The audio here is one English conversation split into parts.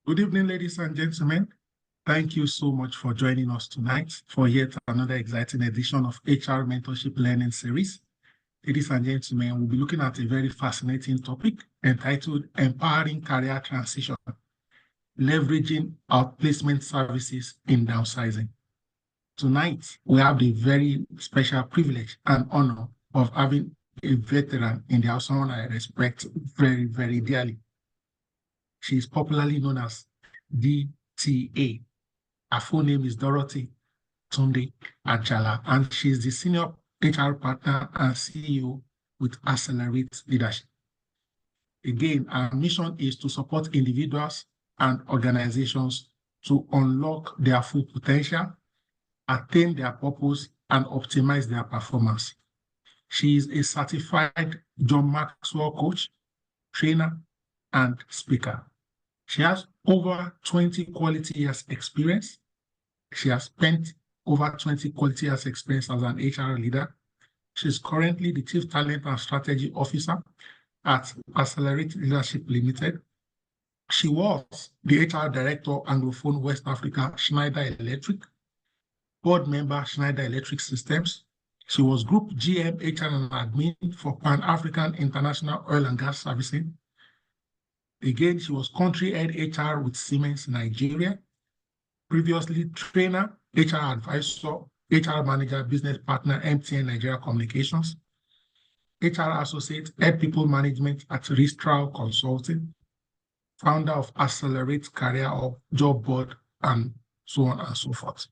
Good evening, ladies and gentlemen. Thank you so much for joining us tonight for yet another exciting edition of HR Mentorship Learning Series. Ladies and gentlemen, we'll be looking at a very fascinating topic entitled Empowering Career Transition, Leveraging Outplacement Services in Downsizing. Tonight, we have the very special privilege and honor of having a veteran in the house, someone I respect very, very dearly. She is popularly known as DTA. Her full name is Dorothy Tunde Ajala, and she's the Senior HR Partner and CEO with Accelerate Leadership. Again, our mission is to support individuals and organizations to unlock their full potential, attain their purpose, and optimize their performance. She is a certified John Maxwell coach, trainer, and speaker. She has over 20 quality years experience. She has spent over 20 quality years experience as an HR leader. She's currently the Chief Talent and Strategy Officer at Accelerate Leadership Limited. She was the HR Director, Anglophone West Africa, Schneider Electric, board member, Schneider Electric Systems. She was Group GM HR and Admin for Pan-African International Oil and Gas Servicing. Again, she was country head HR with Siemens Nigeria. Previously, trainer, HR advisor, HR manager, business partner, MTN Nigeria Communications. HR associate, head people management at Ristral Consulting. Founder of Accelerate Career of Job Board, and so on and so forth.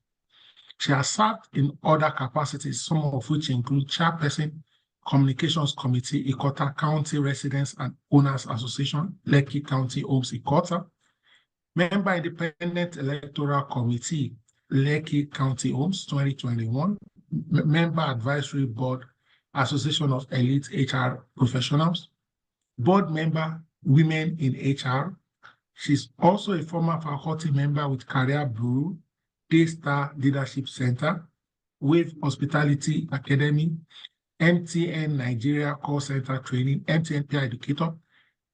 She has served in other capacities, some of which include chairperson, Communications Committee, Ikota County Residents and Owners Association, Lekki County Homes Ikota, member Independent Electoral Committee, Lekki County Homes 2021, member Advisory Board, Association of Elite HR Professionals, board member, Women in HR. She's also a former faculty member with Career Bureau, Daystar Leadership Center, Wave Hospitality Academy, MTN Nigeria Call Center Training, MTN Peer Educator,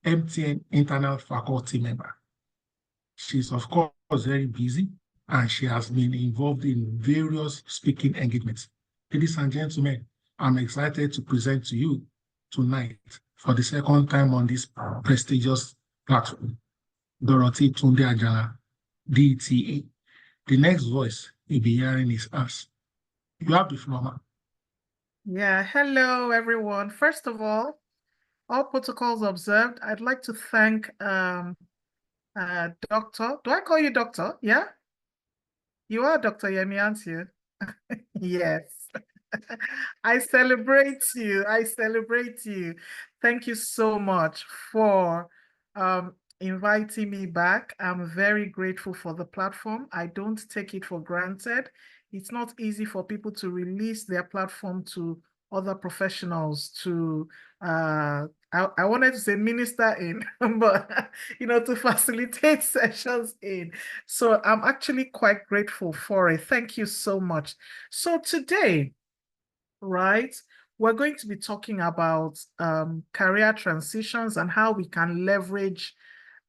MTN Internal Faculty Member. She's, of course, very busy, and she has been involved in various speaking engagements. Ladies and gentlemen, I'm excited to present to you tonight, for the second time on this prestigious platform, Dorothy Tunde Ajala, DTA. The next voice you'll be hearing is us. You have the floor, ma'am. Yeah, hello everyone. First of all protocols observed. I'd like to thank Doctor. Do I call you Doctor? Yeah? You are Dr. Yemi, aren't you? Yes. I celebrate you. I celebrate you. Thank you so much for inviting me back. I'm very grateful for the platform. I don't take it for granted. It's not easy for people to release their platform to other professionals to I wanted to say minister in, but to facilitate sessions in. So I'm actually quite grateful for it. Thank you so much. So today, right, we're going to be talking about career transitions and how we can leverage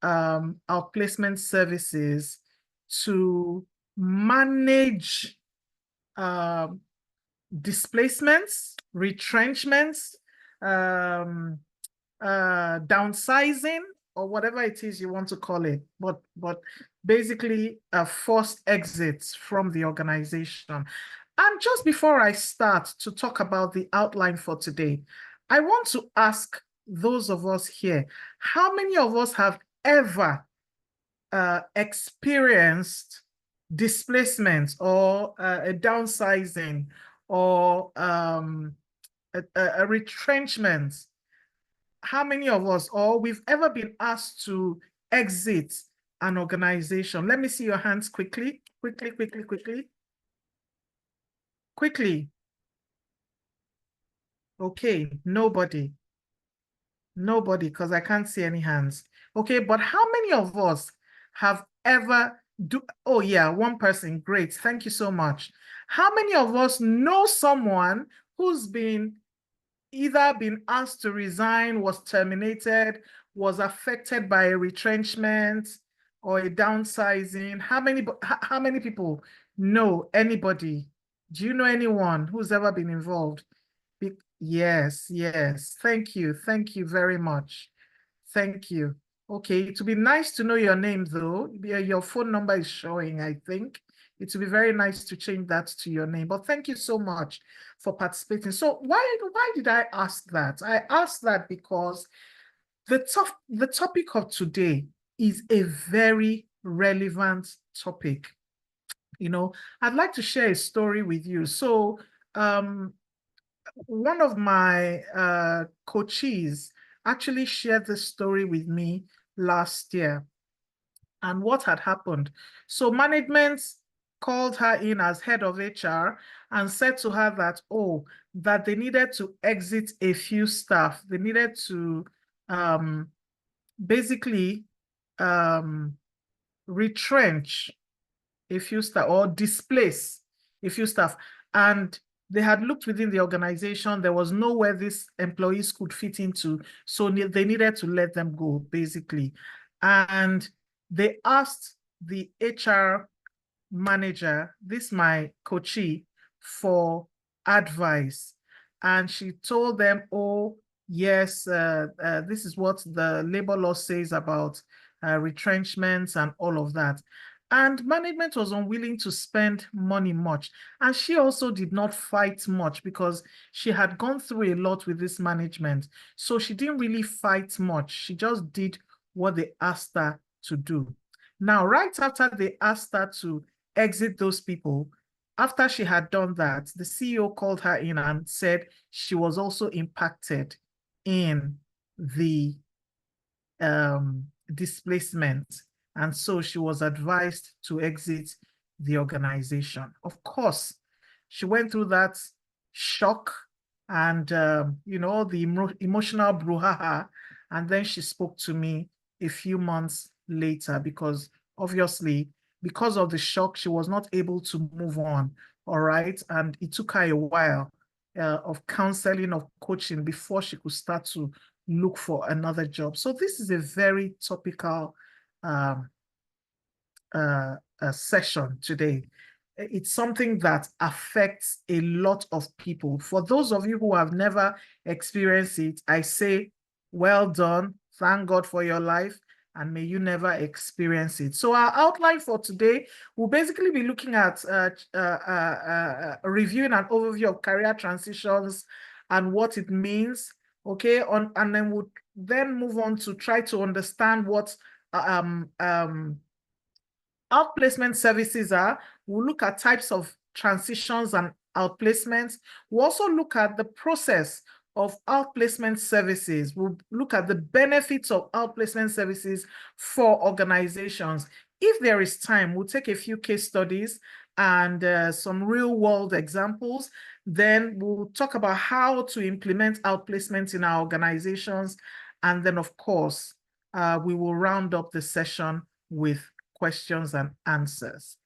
outplacement services to manage displacements, retrenchments, downsizing, or whatever it is you want to call it, but basically forced exits from the organization. And just before I start to talk about the outline for today, I want to ask those of us here, how many of us have ever experienced displacement or a downsizing or a retrenchment? How many of us, or we've ever been asked to exit an organization? Let me see your hands quickly. Quickly. Okay, nobody, because I can't see any hands. Okay, but how many of us have ever oh yeah, one person, great, thank you so much. How many of us know someone who's either been asked to resign, was terminated, was affected by a retrenchment, or a downsizing? How many people know anybody? Do you know anyone who's ever been involved? Yes, yes. Thank you. Thank you very much. Thank you. Okay, it would be nice to know your name though. Your phone number is showing, I think. It would be very nice to change that to your name. But thank you so much for participating. So why did I ask that? I asked that because the topic of today is a very relevant topic. You know, I'd like to share a story with you. So one of my coaches actually shared this story with me last year and what had happened. So management called her in as head of HR and said to her that, oh, that they needed to exit a few staff. They needed to basically retrench a few staff or displace a few staff. And they had looked within the organization. There was nowhere these employees could fit into. So they needed to let them go, basically. And they asked the HR manager, this my coachee, for advice. And she told them, oh, yes, this is what the labor law says about retrenchments and all of that. And management was unwilling to spend money much. And she also did not fight much because she had gone through a lot with this management. So she didn't really fight much. She just did what they asked her to do. Now, right after they asked her to exit those people, after she had done that, the CEO called her in and said she was also impacted in the displacement. And so she was advised to exit the organization. Of course, she went through that shock and, you know, the emotional brouhaha. And then she spoke to me a few months later because obviously, because of the shock, she was not able to move on. All right. And it took her a while of counseling, of coaching before she could start to look for another job. So this is a very topical session today. It's something that affects a lot of people. For those of you who have never experienced it, I say, well done. Thank God for your life, and may you never experience it. So our outline for today will basically be looking at reviewing an overview of career transitions and what it means. Okay, and then we'll then move on to try to understand what outplacement services are. We'll look at types of transitions and outplacements. We'll also look at the process of outplacement services. We'll look at the benefits of outplacement services for organizations. If there is time, we'll take a few case studies and some real world examples. Then we'll talk about how to implement outplacement in our organizations. And then, of course, we will round up the session with questions and answers.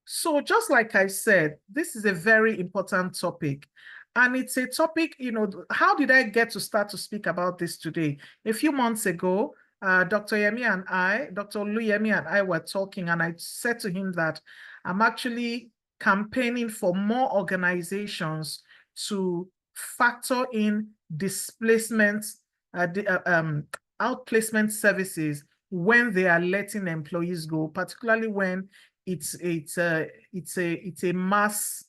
So just like I said, this is a very important topic. And it's a topic, you know, how did I get to start to speak about this today? A few months ago, Dr. Oluyemi and I were talking, and I said to him that I'm actually campaigning for more organizations to factor in displacement, outplacement services when they are letting employees go, particularly when it's a mass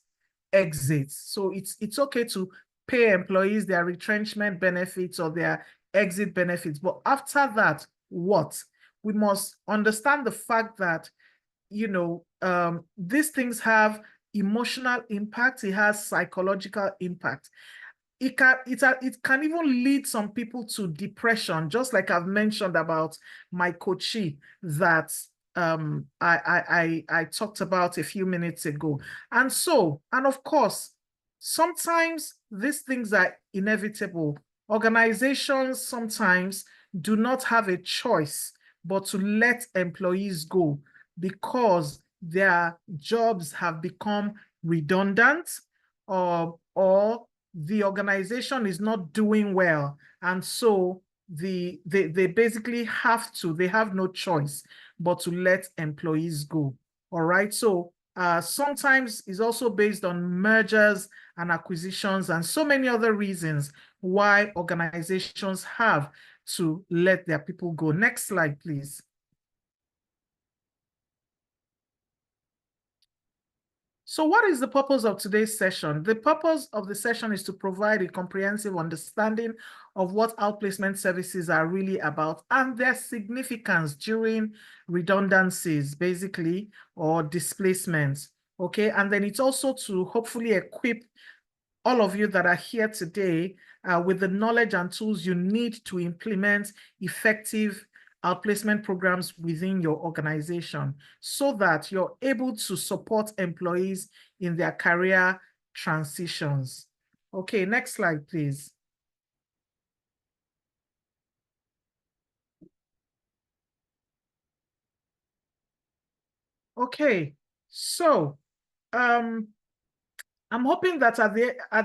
exit. So it's okay to pay employees their retrenchment benefits or their exit benefits, but after that, what? We must understand the fact that, you know, these things have emotional impact. It has psychological impact. It can even lead some people to depression, just like I've mentioned about my coachee that I talked about a few minutes ago. And of course, sometimes these things are inevitable. Organizations sometimes do not have a choice but to let employees go because their jobs have become redundant or the organization is not doing well. And so they basically they have no choice but to let employees go. All right. So sometimes it's also based on mergers and acquisitions and so many other reasons why organizations have to let their people go. Next slide, please. So what is the purpose of today's session? The purpose of the session is to provide a comprehensive understanding of what outplacement services are really about and their significance during redundancies, basically, or displacements. Okay, and then it's also to hopefully equip all of you that are here today with the knowledge and tools you need to implement effective outplacement programs within your organization so that you're able to support employees in their career transitions. Okay, next slide, please. Okay, so I'm hoping that at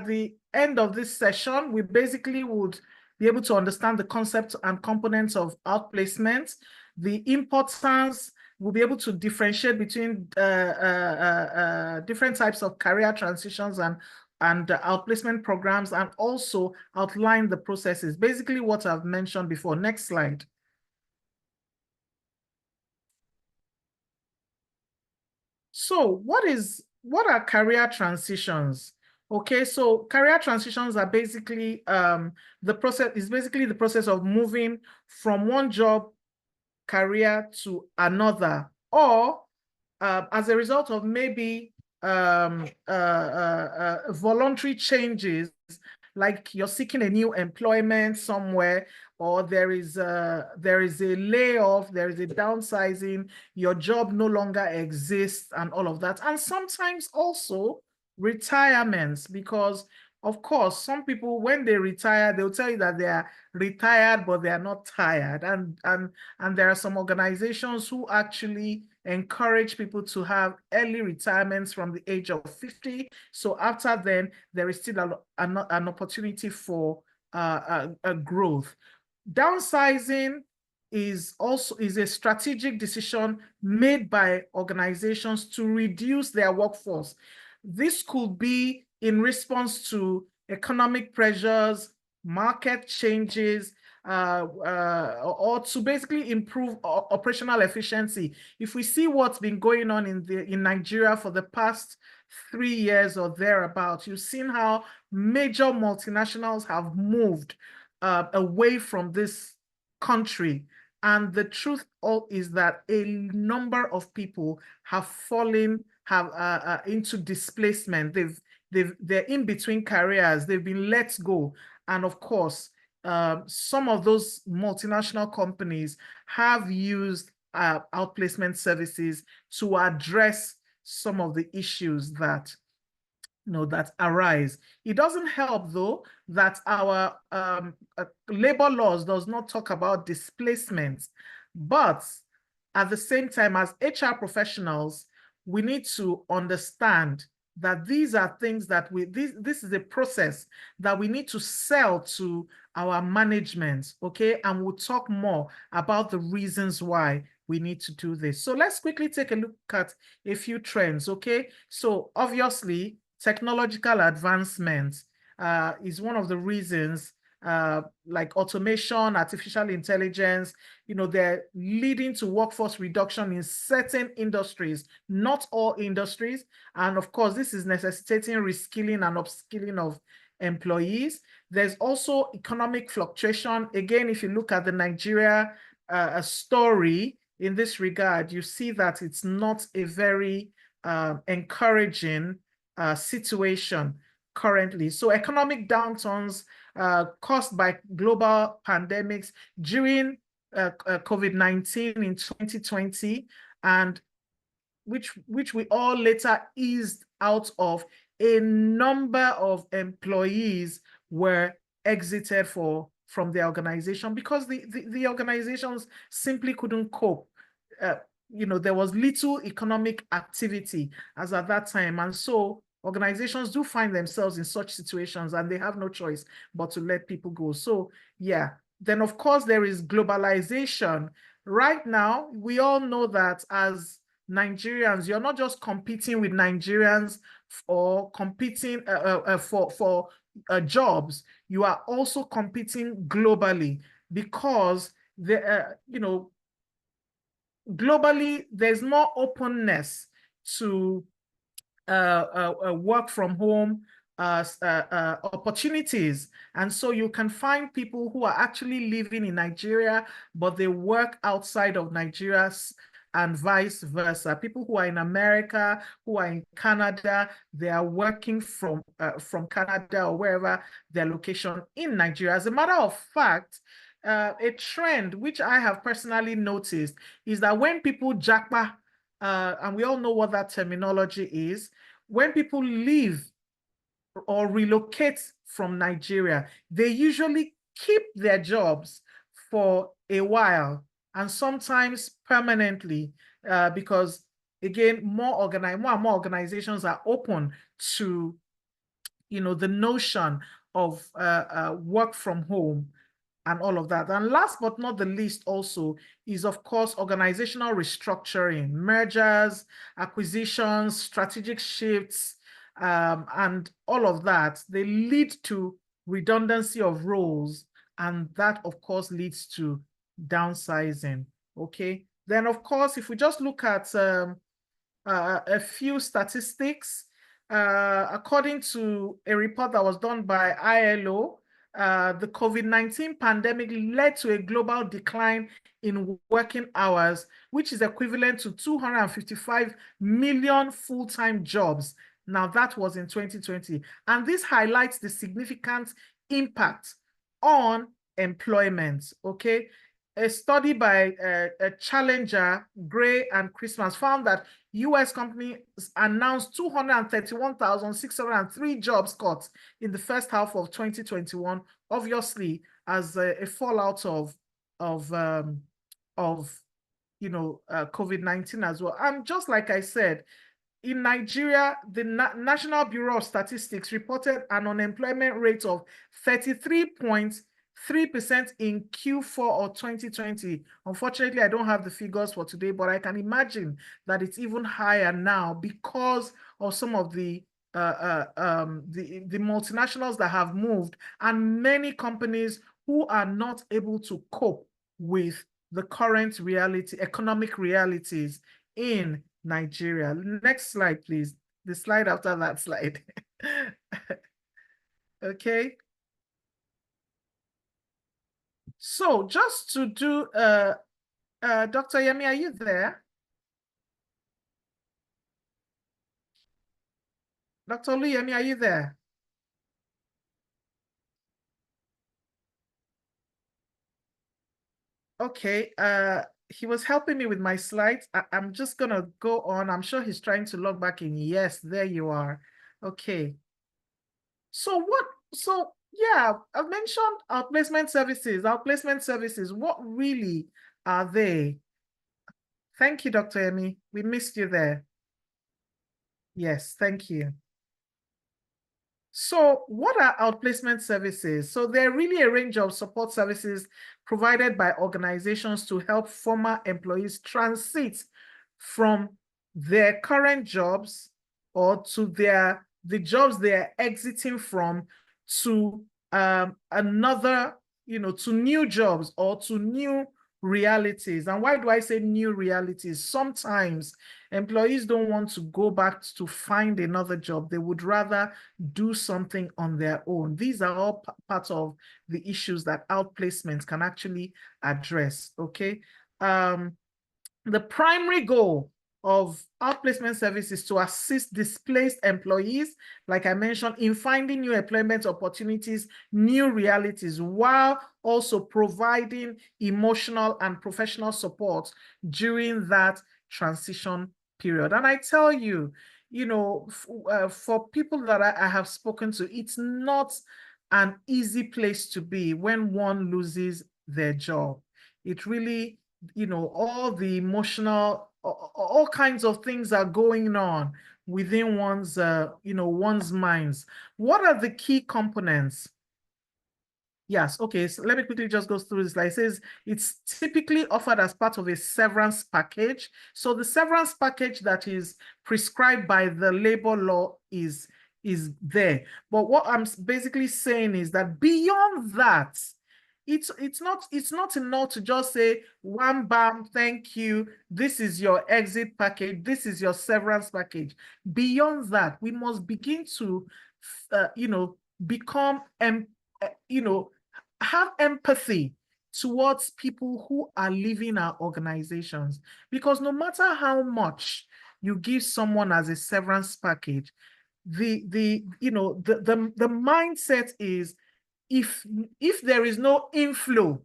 the end of this session, we basically would be able to understand the concept and components of outplacement, the importance, we'll be able to differentiate between different types of career transitions and outplacement programs, and also outline the processes, basically what I've mentioned before. Next slide. So what are career transitions? Okay, so career transitions are basically the process of moving from one job career to another, or as a result of maybe voluntary changes, like you're seeking a new employment somewhere, or there is a layoff, there is a downsizing, your job no longer exists, and all of that. And sometimes also retirements, because of course, some people, when they retire, they'll tell you that they are retired, but they are not tired. And there are some organizations who actually encourage people to have early retirements from the age of 50. So after then, there is still an opportunity for a growth. Downsizing is a strategic decision made by organizations to reduce their workforce. This could be in response to economic pressures, market changes, or to basically improve operational efficiency. If we see what's been going on in Nigeria for the past 3 years or thereabouts, you've seen how major multinationals have moved away from this country. And the truth is that a number of people have fallen into displacement. They're in between careers. They've been let go. And of course, some of those multinational companies have used outplacement services to address some of the issues that that arise. It doesn't help, though, that our labor laws does not talk about displacement. But at the same time, as HR professionals, we need to understand that these are things that this is a process that we need to sell to our management, okay? And we'll talk more about the reasons why we need to do this. So let's quickly take a look at a few trends, okay? So obviously, technological advancement is one of the reasons, like automation, artificial intelligence, they're leading to workforce reduction in certain industries, not all industries. And of course, this is necessitating reskilling and upskilling of employees. There's also economic fluctuation. Again, if you look at the Nigeria story in this regard, you see that it's not a very encouraging situation currently. So economic downturns caused by global pandemics during COVID-19 in 2020, and which we all later eased out of, a number of employees were exited from the organization because the organizations simply couldn't cope. There was little economic activity as at that time. And so organizations do find themselves in such situations and they have no choice but to let people go. So yeah, Then, of course, there is globalization. Right now, we all know that as Nigerians, you're not just competing with Nigerians or competing for jobs. You are also competing globally because globally there's more openness to work from home opportunities. And so you can find people who are actually living in Nigeria, but they work outside of Nigeria and vice versa. People who are in America, who are in Canada, they are working from Canada or wherever their location in Nigeria. As a matter of fact, a trend which I have personally noticed is that when people japa, and we all know what that terminology is, when people leave or relocate from Nigeria, they usually keep their jobs for a while and sometimes permanently, because again, more and more organizations are open to the notion of work from home and all of that. And last but not the least also is, of course, organizational restructuring, mergers, acquisitions, strategic shifts, and all of that. They lead to redundancy of roles, and that, of course, leads to downsizing, okay? Then, of course, if we just look at a few statistics, according to a report that was done by ILO, the COVID-19 pandemic led to a global decline in working hours, which is equivalent to 255 million full-time jobs. Now, that was in 2020. And this highlights the significant impact on employment, okay? A study by Challenger, Gray, and Christmas found that US companies announced 231,603 jobs cuts in the first half of 2021, obviously as a fallout of COVID-19 as well. And just like I said, in Nigeria, the National Bureau of Statistics reported an unemployment rate of 33.3% in Q4 of 2020. Unfortunately, I don't have the figures for today, but I can imagine that it's even higher now because of some of the multinationals that have moved and many companies who are not able to cope with the current economic realities in Nigeria. Next slide, please. The slide after that slide. Okay. So just to do, Dr. Yemi, are you there? Dr. Oluyemi, are you there? Okay, he was helping me with my slides. I'm just gonna go on. I'm sure he's trying to log back in. Yes, there you are. Okay. So yeah, I've mentioned outplacement services. Outplacement services, what really are they? Thank you, Dr. Emi. We missed you there. Yes, thank you. So what are outplacement services? So they're really a range of support services provided by organizations to help former employees transit from their current jobs or to the jobs they're exiting from to another, to new jobs or to new realities. And why do I say new realities? Sometimes employees don't want to go back to find another job. They would rather do something on their own. These are all part of the issues that outplacements can actually address, okay? The primary goal of outplacement service is to assist displaced employees, like I mentioned, in finding new employment opportunities, new realities, while also providing emotional and professional support during that transition period. And I tell you, for people that I have spoken to, it's not an easy place to be when one loses their job. It really, all the emotional, all kinds of things are going on within one's minds. What are the key components Yes, okay, so let me quickly just go through this. Like it says, it's typically offered as part of a severance package. So the severance package that is prescribed by the labor law is there. But what I'm basically saying is that beyond that, it's not enough to just say one bam, thank you. This is your exit package. This is your severance package. Beyond that, we must begin to, become, have empathy towards people who are leaving our organizations. Because no matter how much you give someone as a severance package, the mindset is if there is no inflow,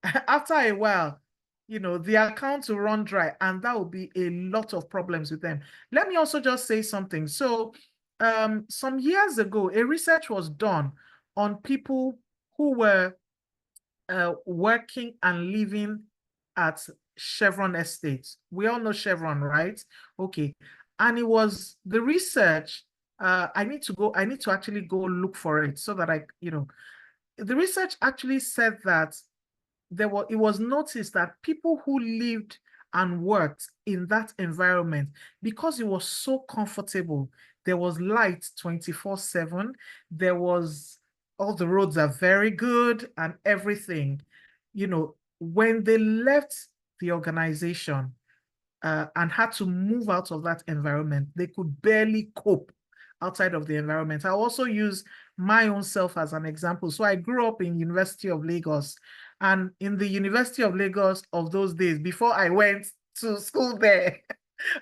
after a while, the account will run dry, and that will be a lot of problems with them. Let me also just say something. So some years ago, a research was done on people who were working and living at Chevron Estates. We all know Chevron, right? Okay. And it was the research. I need to actually go look for it so that the research actually said that it was noticed that people who lived and worked in that environment, because it was so comfortable, there was light 24/7, there was, all the roads are very good and everything. When they left the organization and had to move out of that environment, they could barely cope outside of the environment. I also use my own self as an example. So I grew up in University of Lagos, and in the University of Lagos of those days, before I went to school there,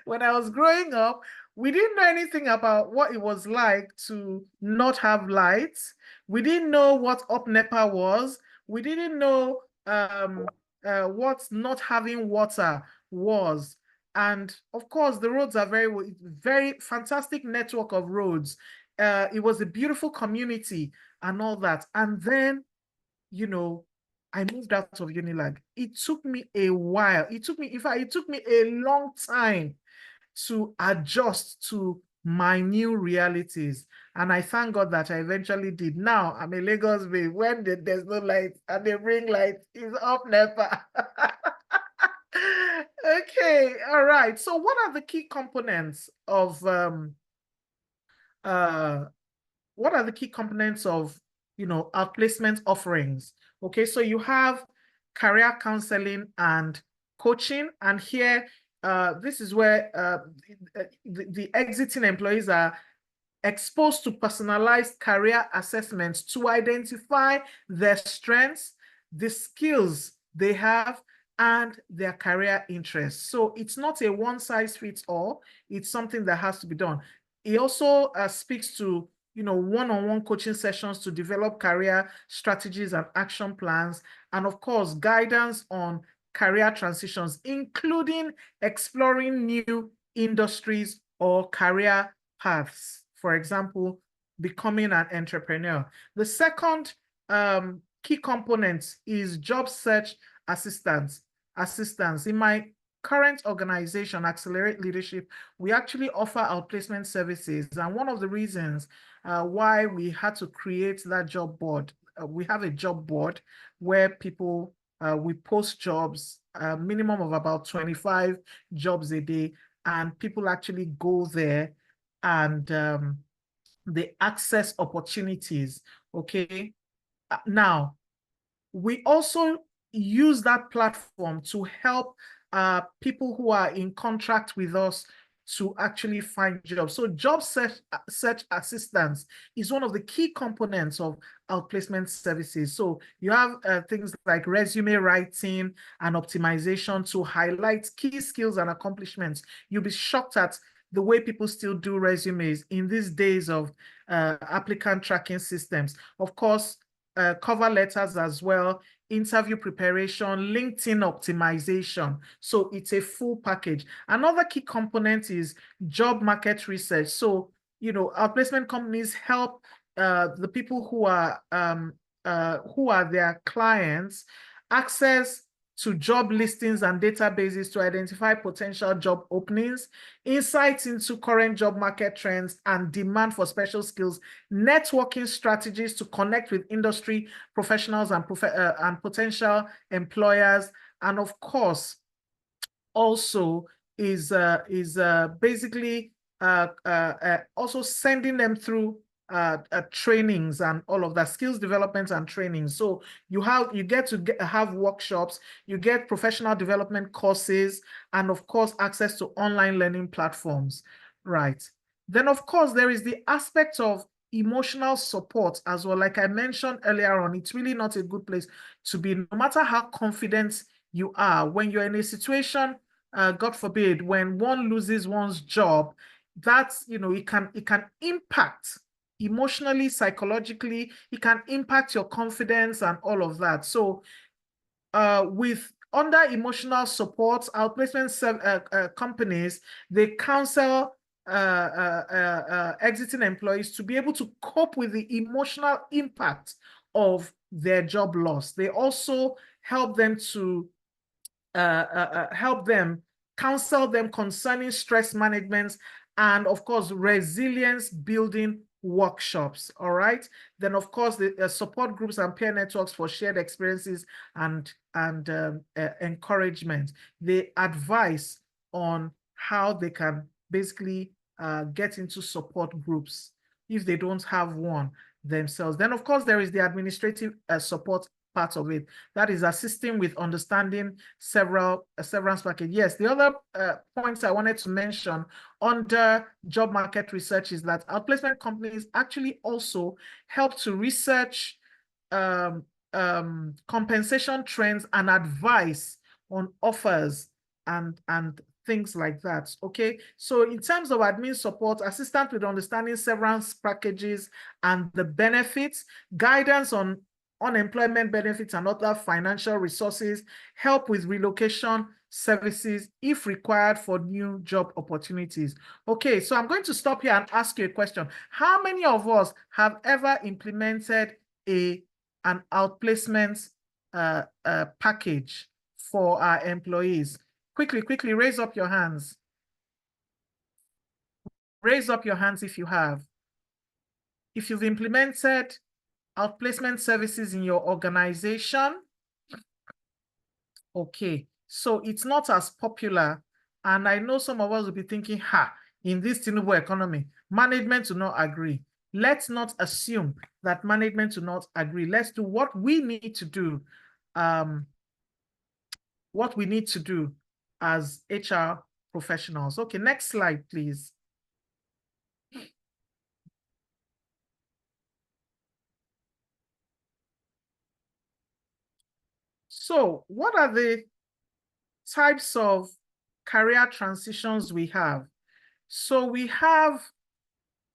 when I was growing up, we didn't know anything about what it was like to not have lights. We didn't know what up NEPA was. We didn't know what not having water was. And of course, the roads are very fantastic network of roads. It was a beautiful community and all that. And then, I moved out of Unilag. It took me a while. It took me a long time to adjust to my new realities. And I thank God that I eventually did. Now I'm a Lagos babe. When there's no light and they bring light, it's up NEPA. Okay, all right. So what are the key components of uh outplacement offerings? Okay, so you have career counseling and coaching, and here this is where the exiting employees are exposed to personalized career assessments to identify their strengths, the skills they have, and their career interests. So it's not a one-size-fits-all. It's something that has to be done. It also speaks to one-on-one coaching sessions to develop career strategies and action plans, and of course, guidance on career transitions, including exploring new industries or career paths. For example, becoming an entrepreneur. The second key component is job search assistance. In my current organization, Accelerate Leadership, we actually offer outplacement services. And one of the reasons why we had to create that job board, we have a job board where people, we post jobs, a minimum of about 25 jobs a day, and people actually go there and they access opportunities. Okay. Now, we also use that platform to help people who are in contract with us to actually find jobs. So job search assistance is one of the key components of outplacement services. So you have things like resume writing and optimization to highlight key skills and accomplishments. You'll be shocked at the way people still do resumes in these days of applicant tracking systems. Of course, cover letters as well, interview preparation, LinkedIn optimization. So it's a full package. Another key component is job market research. So, outplacement companies help the people who are their clients access to job listings and databases to identify potential job openings, insights into current job market trends and demand for special skills, networking strategies to connect with industry professionals and potential employers, and of course, also is basically also sending them through trainings and all of that, skills development and training. So you get to have workshops, you get professional development courses, and of course access to online learning platforms, right? Then of course there is the aspect of emotional support as well. Like I mentioned earlier on, it's really not a good place to be, no matter how confident you are. When you're in a situation, God forbid, when one loses one's job, that's, you know, it can impact emotionally, psychologically, it can impact your confidence and all of that. So with under emotional support, outplacement companies, they counsel exiting employees to be able to cope with the emotional impact of their job loss. They also help them to counsel them concerning stress management and of course resilience building workshops. All right, then of course the support groups and peer networks for shared experiences and encouragement. They advise on how they can basically get into support groups if they don't have one themselves. Then of course there is the administrative support part of it, that is assisting with understanding severance package. Yes, the other points I wanted to mention under job market research is that outplacement companies actually also help to research compensation trends and advice on offers and things like that. Okay, so in terms of admin support, assistance with understanding severance packages and the benefits, guidance on unemployment benefits and other financial resources, help with relocation services if required for new job opportunities. Okay, so I'm going to stop here and ask you a question. How many of us have ever implemented an outplacement package for our employees? Quickly, raise up your hands. Raise up your hands if you have. If you've implemented outplacement services in your organization. Okay, so it's not as popular. And I know some of us will be thinking, in this Tinubu economy, management will not agree. Let's not assume that management will not agree. Let's do what we need to do. What we need to do as HR professionals. Okay, next slide, please. So what are the types of career transitions we have? So we have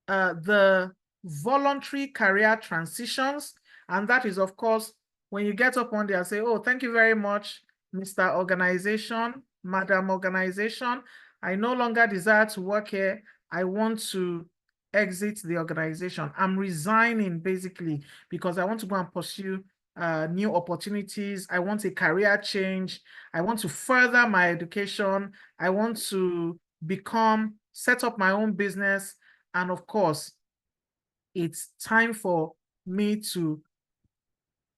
the voluntary career transitions, and that is, of course, when you get up one day and say, oh, thank you very much, Mr. Organization, Madam Organization, I no longer desire to work here. I want to exit the organization. I'm resigning basically because I want to go and pursue new opportunities. I want a career change. I want to further my education. I want to set up my own business. And of course, it's time for me to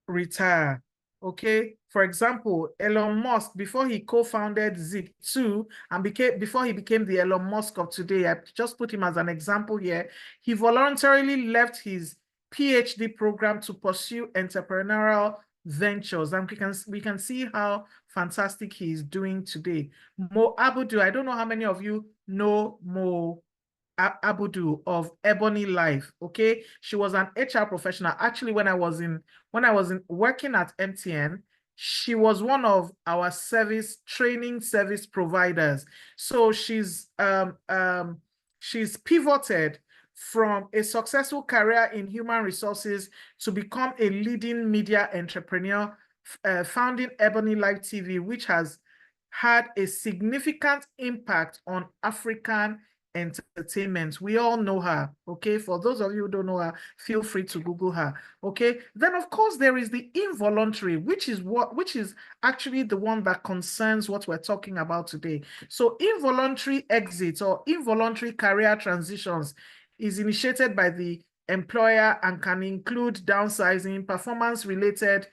retire. Okay, for example, Elon Musk, before he co-founded Zip2 and before he became the Elon Musk of today, I just put him as an example here, he voluntarily left his PhD program to pursue entrepreneurial ventures, and we can see how fantastic he is doing today. Mo Abudu, I don't know how many of you know Mo Abudu of Ebony Life. Okay, she was an HR professional. Actually, when I was working at MTN, she was one of our training service providers. So she's pivoted from a successful career in human resources to become a leading media entrepreneur, founding Ebony Life TV, which has had a significant impact on African Entertainment. We all know her, okay? For those of you who don't know her, feel free to Google her, okay? Then, of course, there is the involuntary, which is actually the one that concerns what we're talking about today. So involuntary exits or involuntary career transitions is initiated by the employer and can include downsizing, performance-related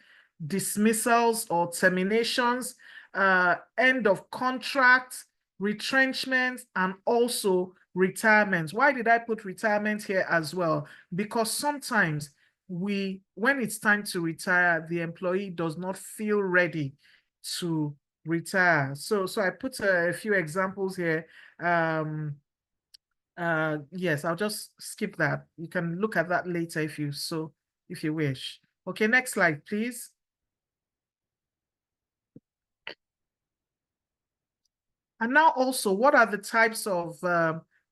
dismissals or terminations, end of contract, retrenchment, and also retirement. Why did I put retirement here as well? Because sometimes when it's time to retire, the employee does not feel ready to retire. So I put a few examples here. Yes, I'll just skip that. You can look at that later if you wish. Okay, next slide, please. And now also, what are the types of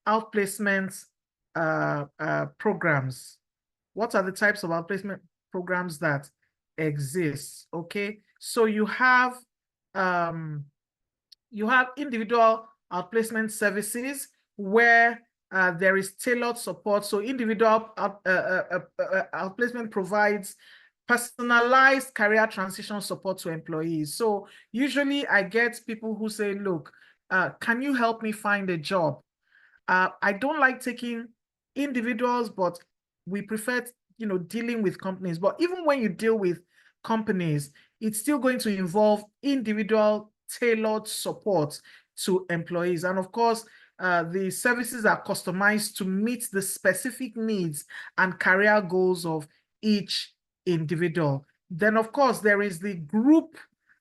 outplacement programs? What are the types of outplacement programs that exist? Okay, so you have individual outplacement services where there is tailored support. So individual outplacement provides personalized career transition support to employees. So usually I get people who say, look, can you help me find a job? I don't like taking individuals, but we prefer, dealing with companies. But even when you deal with companies, it's still going to involve individual tailored support to employees. And of course, the services are customized to meet the specific needs and career goals of each individual. Then, of course, there is the group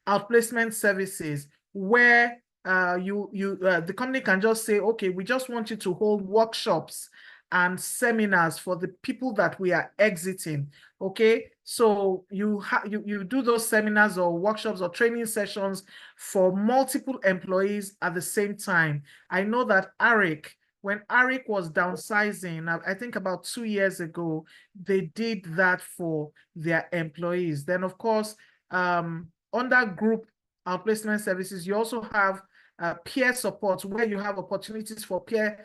outplacement services where the company can just say, okay, we just want you to hold workshops and seminars for the people that we are exiting. Okay, so you do those seminars or workshops or training sessions for multiple employees at the same time. I know that when Arik was downsizing, I think about 2 years ago, they did that for their employees. Then, of course, under group outplacement services, you also have peer support, where you have opportunities for peer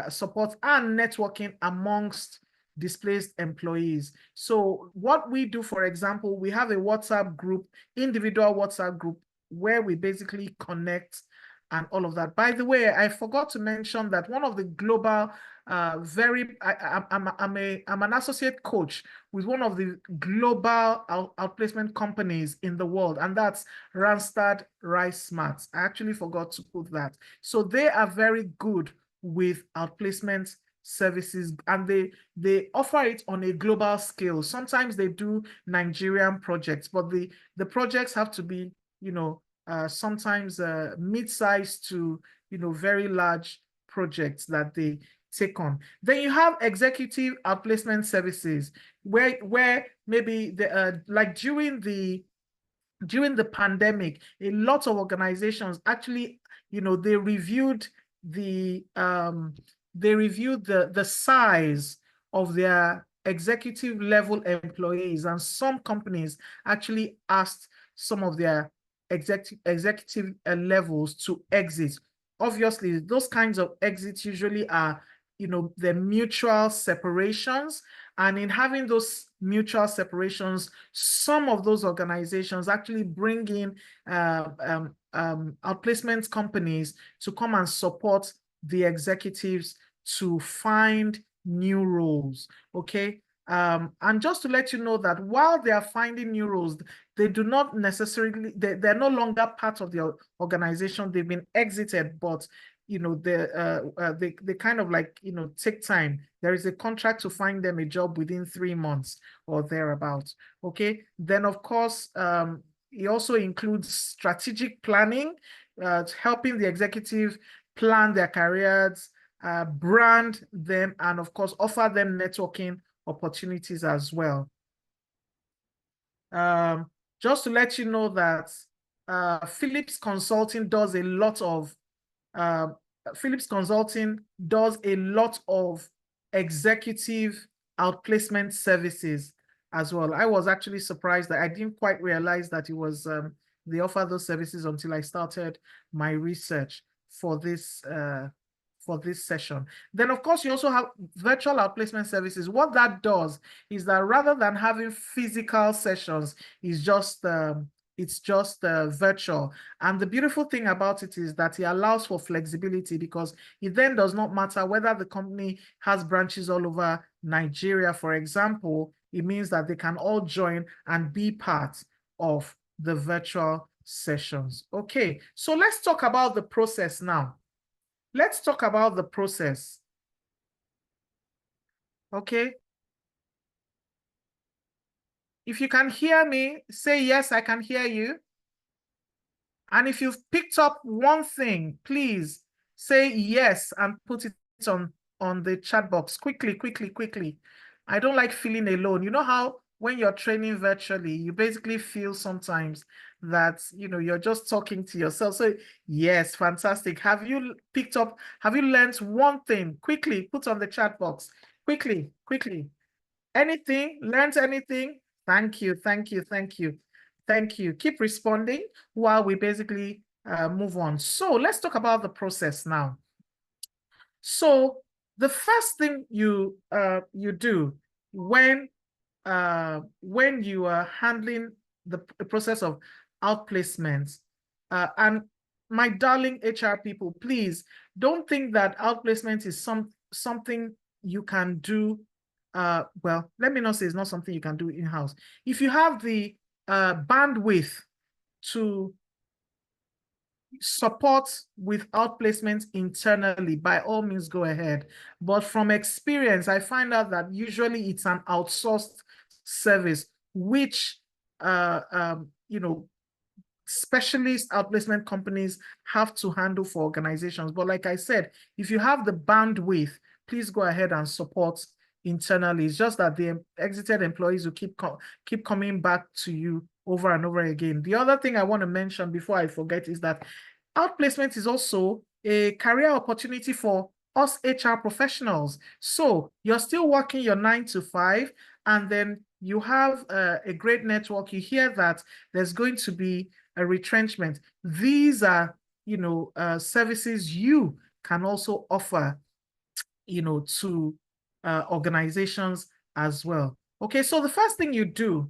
support and networking amongst displaced employees. So what we do, for example, we have a WhatsApp group, individual WhatsApp group, where we basically connect and all of that. By the way, I forgot to mention that one of the global I'm an associate coach with one of the global outplacement companies in the world, and that's Randstad RiseSmart. I actually forgot to put that. So they are very good with outplacement services, and they offer it on a global scale. Sometimes they do Nigerian projects, but the projects have to be, sometimes mid-sized to, very large projects that they take on. Then you have executive outplacement services where maybe like during the pandemic, a lot of organizations actually, they reviewed the size of their executive level employees, and some companies actually asked some of their executive levels to exit. Obviously, those kinds of exits usually are, the mutual separations. And in having those mutual separations, some of those organizations actually bring in outplacement companies to come and support the executives to find new roles. Okay. And just to let you know that while they are finding new roles, they do not necessarily, they're no longer part of the organization. They've been exited, but they kind of like, take time. There is a contract to find them a job within 3 months or thereabouts. Okay. Then of course, it also includes strategic planning, helping the executive plan their careers, brand them, and of course, offer them networking opportunities as well. Just to let you know that Philips Consulting does a lot of executive outplacement services as well. I was actually surprised that I didn't quite realize that it was they offer those services until I started my research for this for this session. Then, of course, you also have virtual outplacement services. What that does is that rather than having physical sessions, it's just virtual. And the beautiful thing about it is that it allows for flexibility, because it then does not matter whether the company has branches all over Nigeria, for example. It means that they can all join and be part of the virtual sessions. Okay, so let's talk about the process now. Let's talk about the process. Okay. If you can hear me, say yes, I can hear you. And if you've picked up one thing, please say yes and put it on the chat box. Quickly, quickly, quickly. I don't like feeling alone. You know how when you're training virtually, you basically feel sometimes that, you know, you're just talking to yourself. So yes, fantastic. Have you learned one thing? Quickly, put on the chat box. Quickly, quickly. Anything? Learned anything? Thank you, thank you, thank you. Thank you. Keep responding while we basically move on. So let's talk about the process now. So the first thing you do when you are handling the process of outplacement, and my darling HR people, please don't think that outplacement is something you can do. Well, let me not say it's not something you can do in-house. If you have the bandwidth to support with outplacement internally, by all means go ahead. But from experience, I find out that usually it's an outsourced service, which you know, specialist outplacement companies have to handle for organizations. But like I said, if you have the bandwidth, please go ahead and support internally. It's just that the exited employees will keep coming back to you over and over again. The other thing I want to mention before I forget is that outplacement is also a career opportunity for us HR professionals. So you're still working your 9 to 5, and then you have a great network. You hear that there's going to be a retrenchment. These are, you know, services you can also offer, you know, to organizations as well. Okay, so the first thing you do,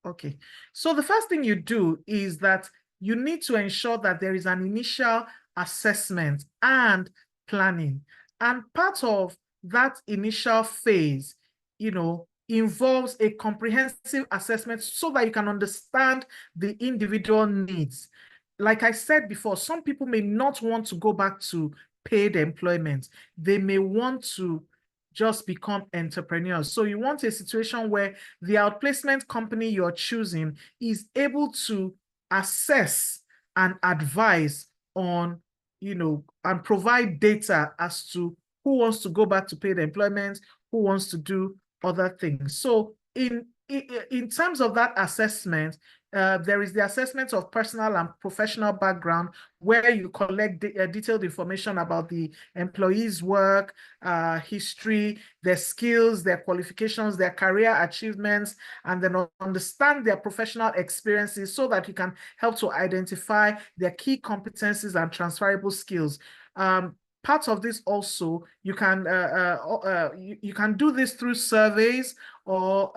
okay, so the first thing you do is that you need to ensure that there is an initial assessment and planning. And part of that initial phase, you know, involves a comprehensive assessment so that you can understand the individual needs. Like I said before, some people may not want to go back to paid employment. They may want to just become entrepreneurs. So you want a situation where the outplacement company you're choosing is able to assess and advise on, you know, and provide data as to who wants to go back to paid employment, who wants to do other things. So in terms of that assessment, there is the assessment of personal and professional background, where you collect detailed information about the employee's work, history, their skills, their qualifications, their career achievements, and then understand their professional experiences so that you can help to identify their key competencies and transferable skills. Part of this also, you can do this through surveys or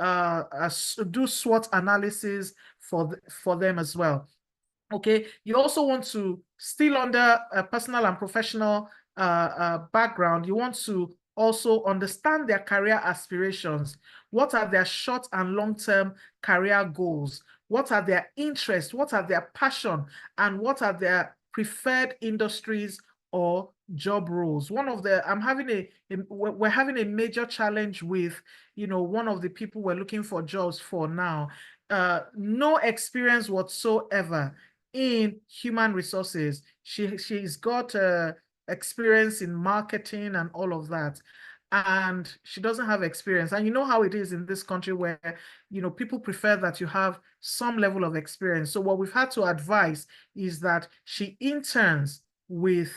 do SWOT analysis for them as well. Okay, you also want to, still under a personal and professional background, you want to also understand their career aspirations. What are their short and long-term career goals? What are their interests? What are their passion? And what are their preferred industries or job roles? We're having a major challenge with, you know, one of the people we're looking for jobs for now. No experience whatsoever in human resources. She's got experience in marketing and all of that, and she doesn't have experience. And you know how it is in this country, where, you know, people prefer that you have some level of experience. So what we've had to advise is that she interns with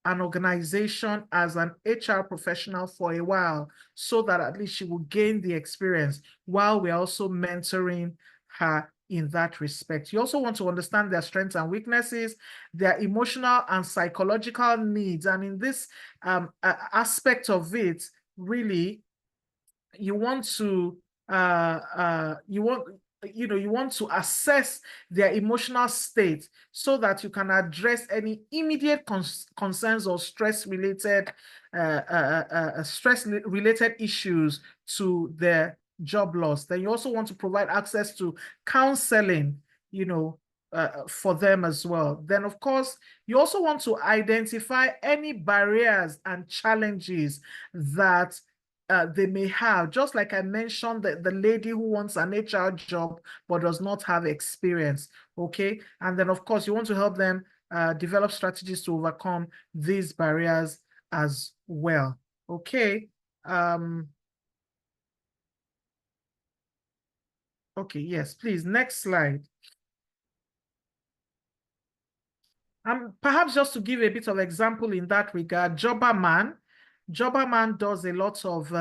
an organization as an HR professional for a while, so that at least she will gain the experience while we're also mentoring her in that respect. You also want to understand their strengths and weaknesses, their emotional and psychological needs. And in this aspect of it, really, you want to you want to assess their emotional state so that you can address any immediate concerns or stress-related issues to their job loss. Then you also want to provide access to counseling, for them as well. Then, of course, you also want to identify any barriers and challenges that they may have, just like I mentioned, the lady who wants an HR job but does not have experience, okay? And then, of course, you want to help them develop strategies to overcome these barriers as well, okay? Okay, yes, please, next slide. Perhaps just to give a bit of example in that regard, Jobberman does a lot of, they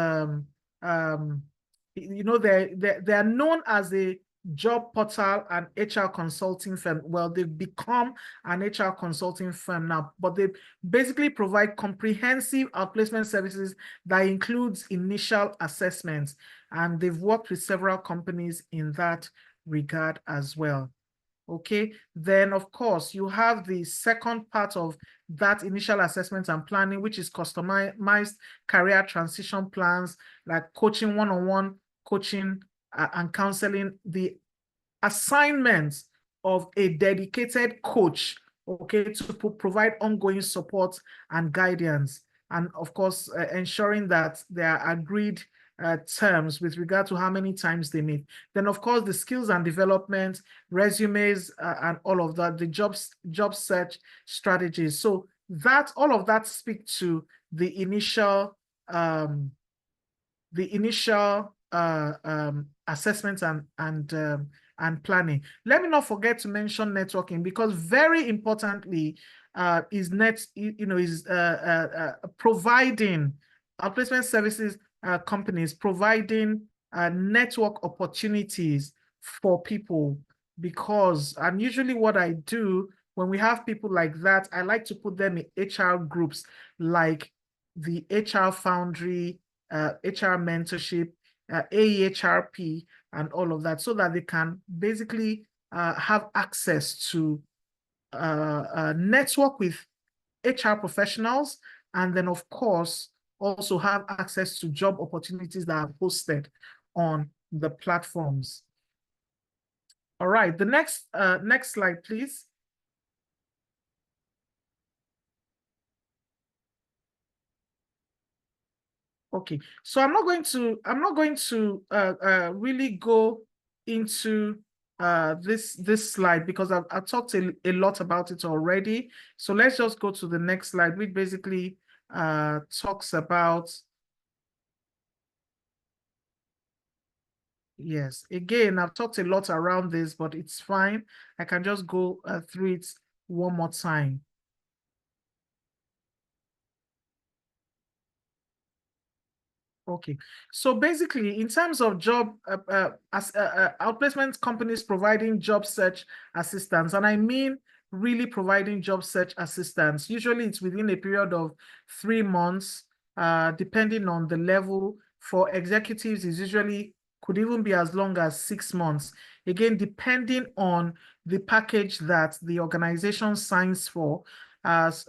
are known as a job portal and HR consulting firm. Well, they've become an HR consulting firm now, but they basically provide comprehensive outplacement services that includes initial assessments. And they've worked with several companies in that regard as well. Okay, then of course you have the second part of that initial assessment and planning, which is customized career transition plans, like coaching, one-on-one coaching and counseling, the assignments of a dedicated coach, okay, to provide ongoing support and guidance, and of course ensuring that there are agreed terms with regard to how many times they meet. Then, of course, the skills and development, resumes, and all of that, the job search strategies. So that all of that speak to the initial assessments and planning. Let me not forget to mention networking, because very importantly is providing outplacement services companies providing network opportunities for people, because, and usually what I do when we have people like that, I like to put them in HR groups like the HR Foundry, HR Mentorship, AEHRP, and all of that, so that they can basically have access to network with HR professionals, and then of course also have access to job opportunities that are posted on the platforms. All right, the next slide, please. Okay, so I'm not going to really go into this slide, because I've talked a lot about it already. So let's just go to the next slide, which basically talks about, yes, again, I've talked a lot around this, but it's fine. I can just go through it one more time. Okay, so basically, in terms of job, outplacement companies providing job search assistance, and I mean really providing job search assistance, usually it's within a period of 3 months, depending on the level. For executives, is usually could even be as long as 6 months. Again, depending on the package that the organization signs for, as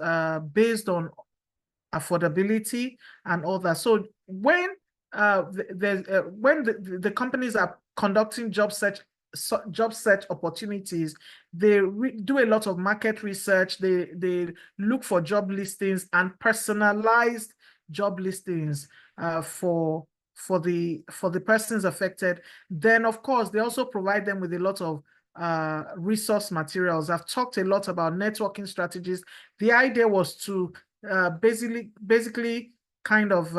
based on affordability and all that. So when the companies are conducting job search opportunities, they do a lot of market research. They look for job listings and personalized job listings for the persons affected. Then of course they also provide them with a lot of resource materials. I've talked a lot about networking strategies. The idea was to basically kind of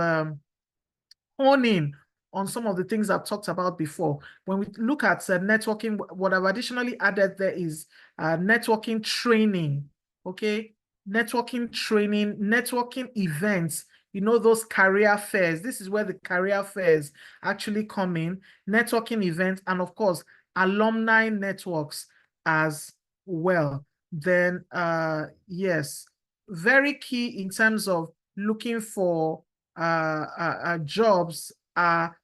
hone in on some of the things I've talked about before. When we look at networking, what I've additionally added there is networking training, okay? Networking training, networking events, those career fairs. This is where the career fairs actually come in, networking events, and of course, alumni networks as well. Then, yes, very key in terms of looking for jobs are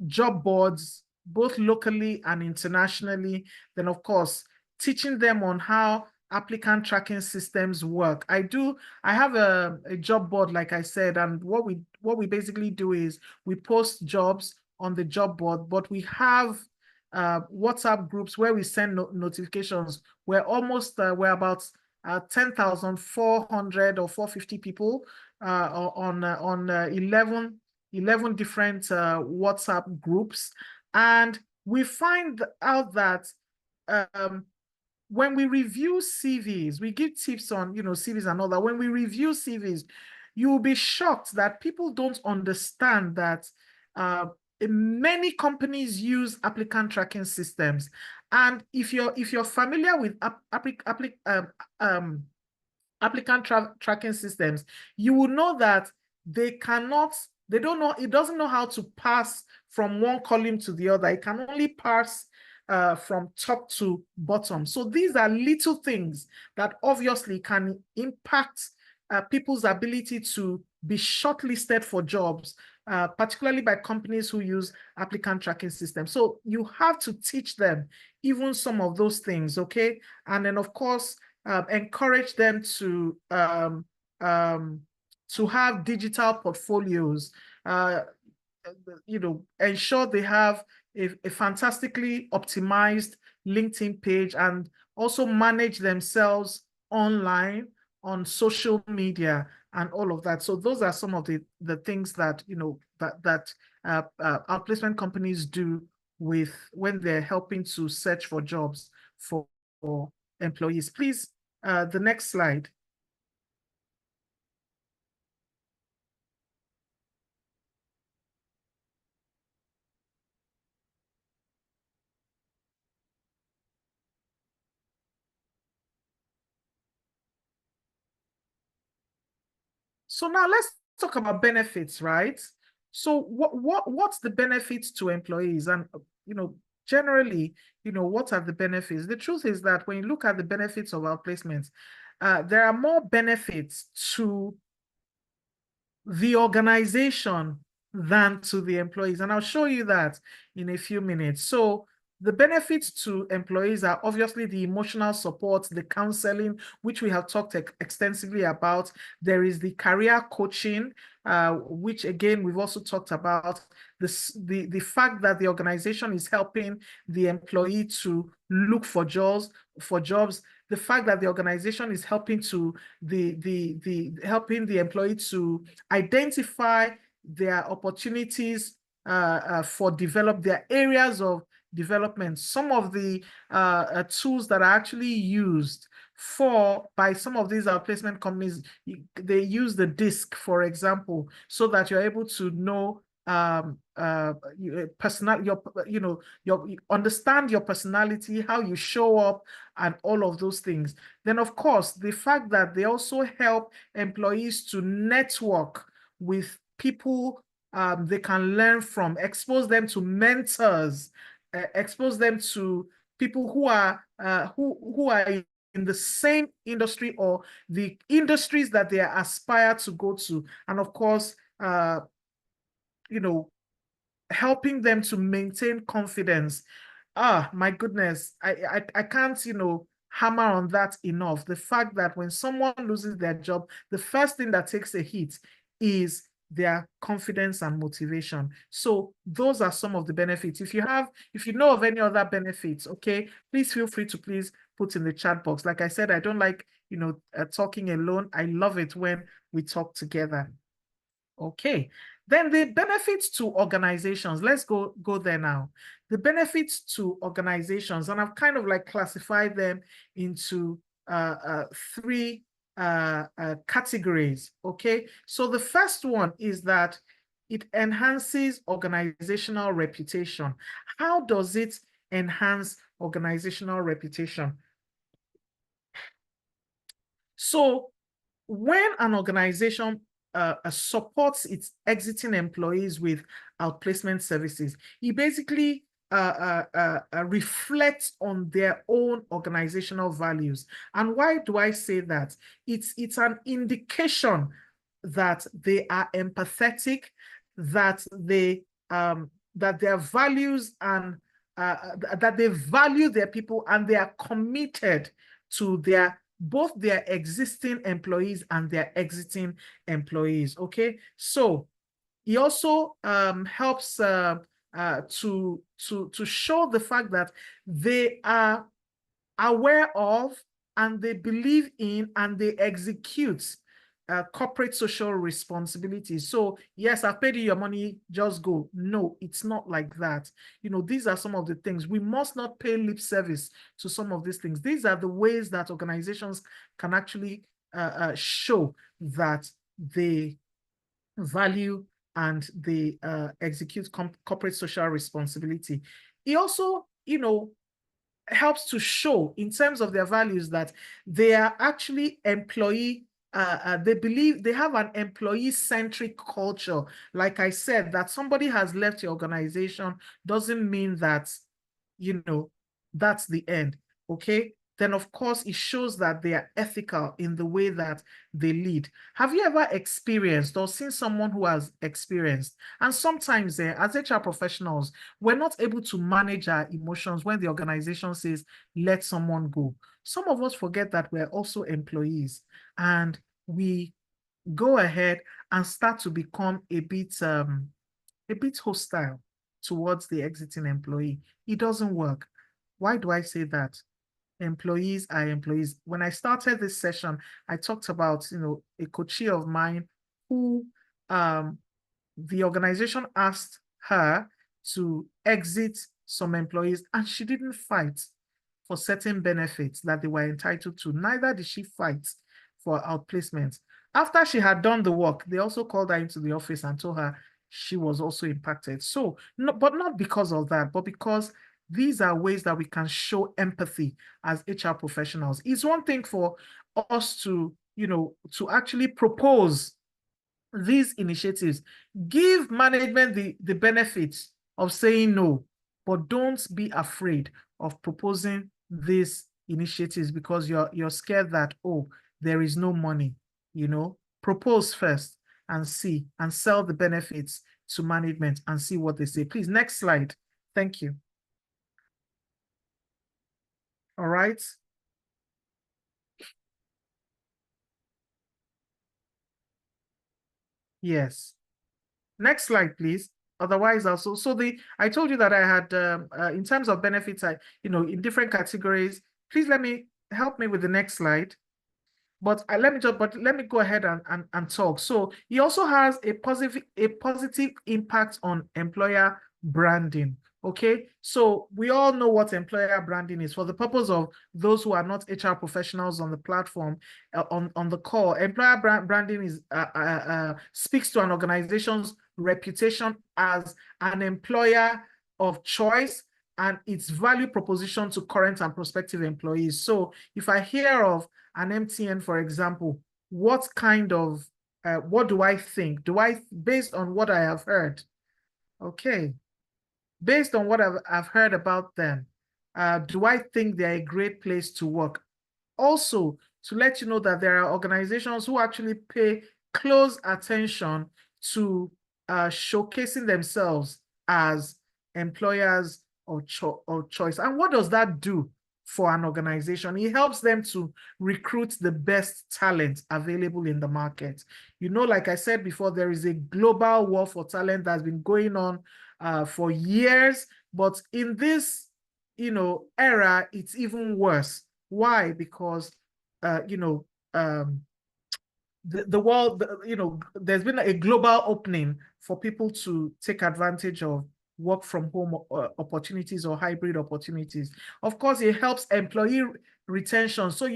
job boards, both locally and internationally. Then, of course, teaching them on how applicant tracking systems work. I have a job board, like I said, and what we basically do is we post jobs on the job board, but we have WhatsApp groups where we send notifications. We're about 10,400 or 450 people on 11 different WhatsApp groups. And we find out that when we review CVs, we give tips on, CVs and all that. When we review CVs, you will be shocked that people don't understand that many companies use applicant tracking systems. And if you're familiar with applicant tracking systems, you will know that it doesn't know how to pass from one column to the other. It can only pass from top to bottom. So these are little things that obviously can impact people's ability to be shortlisted for jobs, particularly by companies who use applicant tracking systems. So you have to teach them even some of those things, okay? And then, of course, encourage them to have digital portfolios, ensure they have a fantastically optimized LinkedIn page, and also manage themselves online on social media and all of that. So those are some of the things that outplacement companies do when they're helping to search for jobs for employees. Please, the next slide. So now let's talk about benefits, right? So what's the benefits to employees? And generally, what are the benefits? The truth is that when you look at the benefits of outplacements, there are more benefits to the organization than to the employees. And I'll show you that in a few minutes. So the benefits to employees are obviously the emotional support, the counseling, which we have talked extensively about. There is the career coaching, which again, we've also talked about. The fact that the organization is helping the employee to look for jobs, the fact that the organization is helping helping the employee to identify their opportunities for their areas of development. Some of the tools that are actually used by some of these outplacement companies, they use the DISC, for example, so that you're able to know understand your personality, how you show up, and all of those things. Then, of course, the fact that they also help employees to network with people they can learn from, expose them to mentors, expose them to people who are in the same industry or the industries that they aspire to go to. And of course, helping them to maintain confidence. My goodness, I can't, hammer on that enough. The fact that when someone loses their job, the first thing that takes a hit is their confidence and motivation. So those are some of the benefits. If you know of any other benefits, okay, please feel free to put in the chat box. Like I said, I don't like, talking alone. I love it when we talk together. Okay, then the benefits to organizations. Let's go there now. The benefits to organizations, and I've kind of like classified them into three categories. Okay, so the first one is that it enhances organizational reputation. How does it enhance organizational reputation? So when an organization supports its exiting employees with outplacement services, it basically reflect on their own organizational values. And why do I say that? It's an indication that they are empathetic, that that their values and that they value their people, and they are committed to both their existing employees and their exiting employees. Okay, so he also helps to show the fact that they are aware of, and they believe in, and they execute corporate social responsibility. So yes, I've paid you your money, just go. No, it's not like that. You know, these are some of the things. We must not pay lip service to some of these things. These are the ways that organizations can actually show that they value and they execute corporate social responsibility. It also, you know, helps to show in terms of their values that they are actually they believe they have an employee-centric culture. Like I said, that somebody has left your organization doesn't mean that, you know, that's the end, okay? Then of course it shows that they are ethical in the way that they lead. Have you ever experienced or seen someone who has experienced, and sometimes as HR professionals, we're not able to manage our emotions when the organization says, let someone go. Some of us forget that we're also employees, and we go ahead and start to become a bit hostile towards the exiting employee. It doesn't work. Why do I say that? Employees are employees. When I started this session, I talked about, you know, a coachee of mine who the organization asked her to exit some employees, and she didn't fight for certain benefits that they were entitled to. Neither did she fight for outplacement. After she had done the work, they also called her into the office and told her she was also impacted. So, no, but not because of that, but because these are ways that we can show empathy as HR professionals. It's one thing for us to, you know, to actually propose these initiatives. Give management the benefits of saying no, but don't be afraid of proposing these initiatives because you're scared that, oh, there is no money. You know, propose first and see, and sell the benefits to management and see what they say. Please, next slide. Thank you. All right. Yes. Next slide, please. Otherwise, also, I told you that I had, in terms of benefits, in different categories. Please help me with the next slide. But let me go ahead and talk. So he also has a positive impact on employer branding. Okay, so we all know what employer branding is. For the purpose of those who are not HR professionals on the platform, on the call, employer branding is speaks to an organization's reputation as an employer of choice and its value proposition to current and prospective employees. So if I hear of an MTN, for example, what do I think? Based on what I have heard, okay, based on what I've heard about them, do I think they're a great place to work? Also, to let you know that there are organizations who actually pay close attention to showcasing themselves as employers of choice. And what does that do for an organization? It helps them to recruit the best talent available in the market. You know, like I said before, there is a global war for talent that's been going on for years, but in this, era, it's even worse. Why? Because, the world, there's been a global opening for people to take advantage of work from home opportunities or hybrid opportunities. Of course, it helps employee retention. So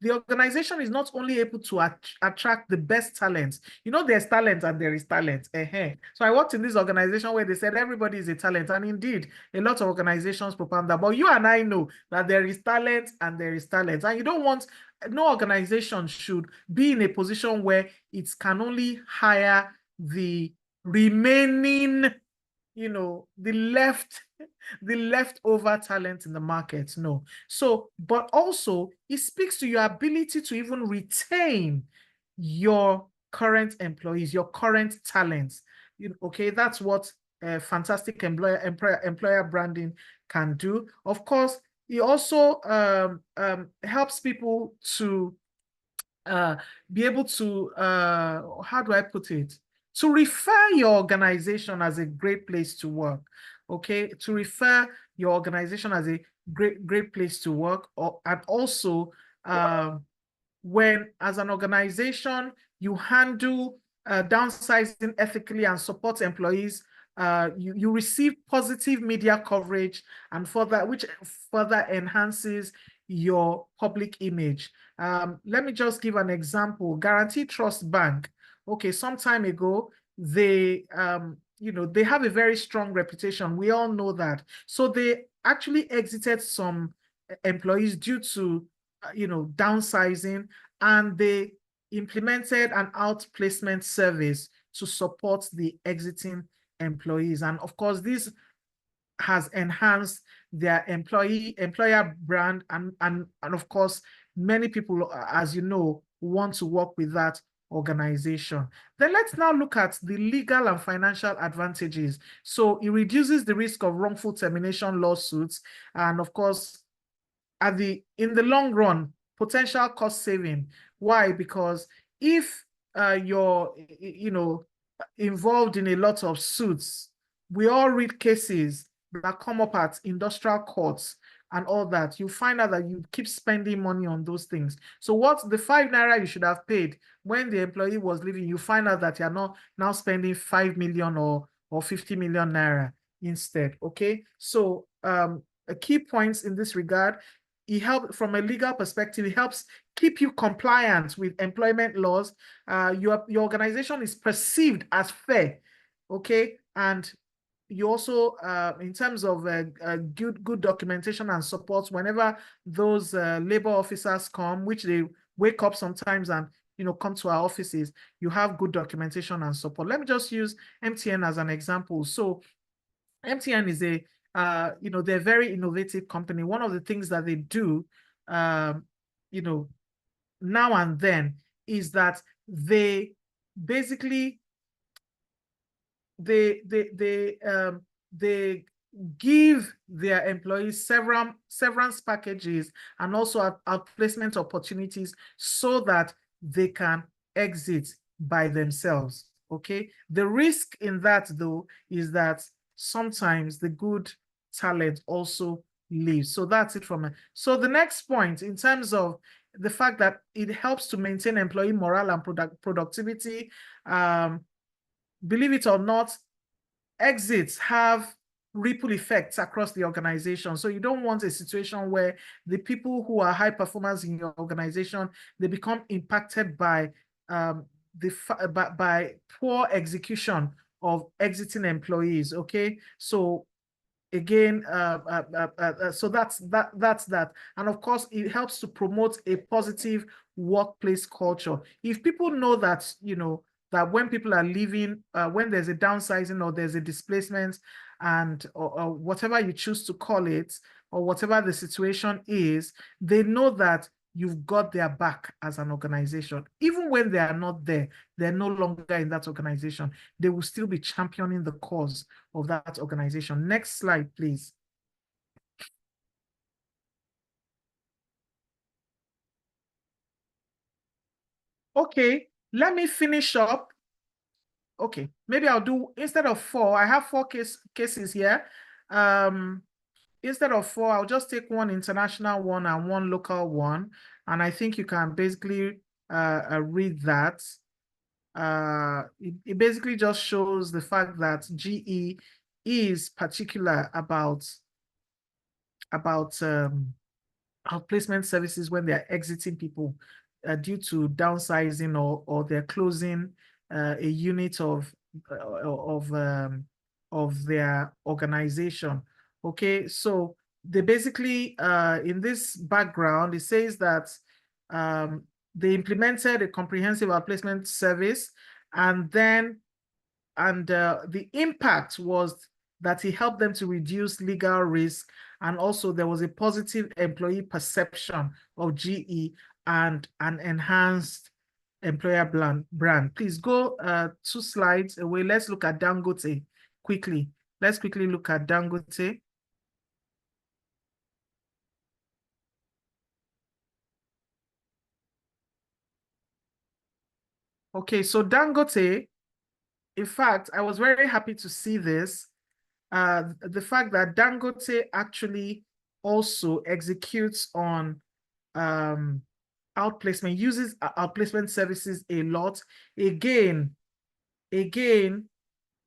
the organization is not only able to attract the best talent. You know, there's talent and there is talent. So I worked in this organization where they said everybody is a talent. And indeed, a lot of organizations propound that. But you and I know that there is talent and there is talent. And you don't want, no organization should be in a position where it can only hire the remaining the leftover talent in the market. No. So, but also it speaks to your ability to even retain your current employees, your current talents. Okay, that's what fantastic employer branding can do. Of course, it also helps people to be able to, how do I put it? To refer your organization as a great place to work, okay? To refer your organization as a great place to work, and also when, as an organization, you handle downsizing ethically and support employees, you receive positive media coverage, and which further enhances your public image. Let me just give an example. Guarantee Trust Bank. Okay, some time ago, they they have a very strong reputation. We all know that. So they actually exited some employees due to downsizing, and they implemented an outplacement service to support the exiting employees. And of course, this has enhanced their employer brand, and of course, many people, as you know, want to work with that organization. Then let's now look at the legal and financial advantages. So it reduces the risk of wrongful termination lawsuits, and of course, in the long run, potential cost saving. Why? Because if you're involved in a lot of suits, we all read cases that come up at industrial courts and all that. You find out that you keep spending money on those things. So what's the 5 naira you should have paid when the employee was leaving? You find out that you're not now spending 5 million or 50 million naira instead. Okay, so a key points in this regard: it helps from a legal perspective. It helps keep you compliant with employment laws. Your organization is perceived as fair, okay? And you also, in terms of good documentation and support, whenever those labor officers come, which they wake up sometimes and come to our offices, you have good documentation and support. Let me just use MTN as an example. So MTN is they're a very innovative company. One of the things that they do, now and then, is that they basically they give their employees severance packages and also outplacement opportunities so that they can exit by themselves. Okay. The risk in that, though, is that sometimes the good talent also leaves. So that's it from me. So the next point, in terms of the fact that it helps to maintain employee morale and productivity, believe it or not, exits have ripple effects across the organization. So you don't want a situation where the people who are high performers in your organization, they become impacted by by poor execution of exiting employees. Okay, so again, so that's that. And of course, it helps to promote a positive workplace culture. If people know that, that when people are leaving, when there's a downsizing or there's a displacement, and or whatever you choose to call it, or whatever the situation is, they know that you've got their back as an organization. Even when they are not there, they're no longer in that organization, they will still be championing the cause of that organization. Next slide, please. Okay, let me finish up. Okay, maybe I'll do, instead of 4, I have 4 cases here. Instead of 4, I'll just take one international one and one local one. And I think you can basically read that. It basically just shows the fact that GE is particular about outplacement services when they're exiting people due to downsizing, or they're closing a unit of their organization. Okay, so they basically, in this background, it says that they implemented a comprehensive outplacement service, and then the impact was that he helped them to reduce legal risk. And also there was a positive employee perception of GE and an enhanced employer brand. Please go 2 slides away. Let's look at Dangote quickly. Let's quickly look at Dangote. Okay, so Dangote, in fact, I was very happy to see this. The fact that Dangote actually also executes on outplacement, uses outplacement services a lot. Again,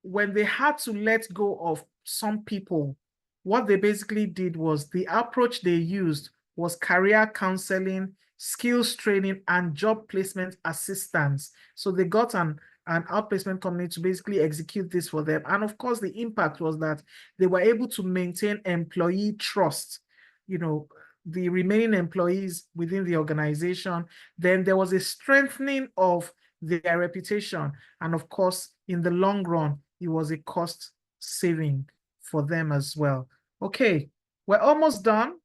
when they had to let go of some people, what they basically did was the approach they used was career counseling, skills training, and job placement assistance. So they got an outplacement company to basically execute this for them. And of course, the impact was that they were able to maintain employee trust, you know, the remaining employees within the organization. Then there was a strengthening of their reputation. And of course, in the long run, it was a cost saving for them as well. Okay, we're almost done,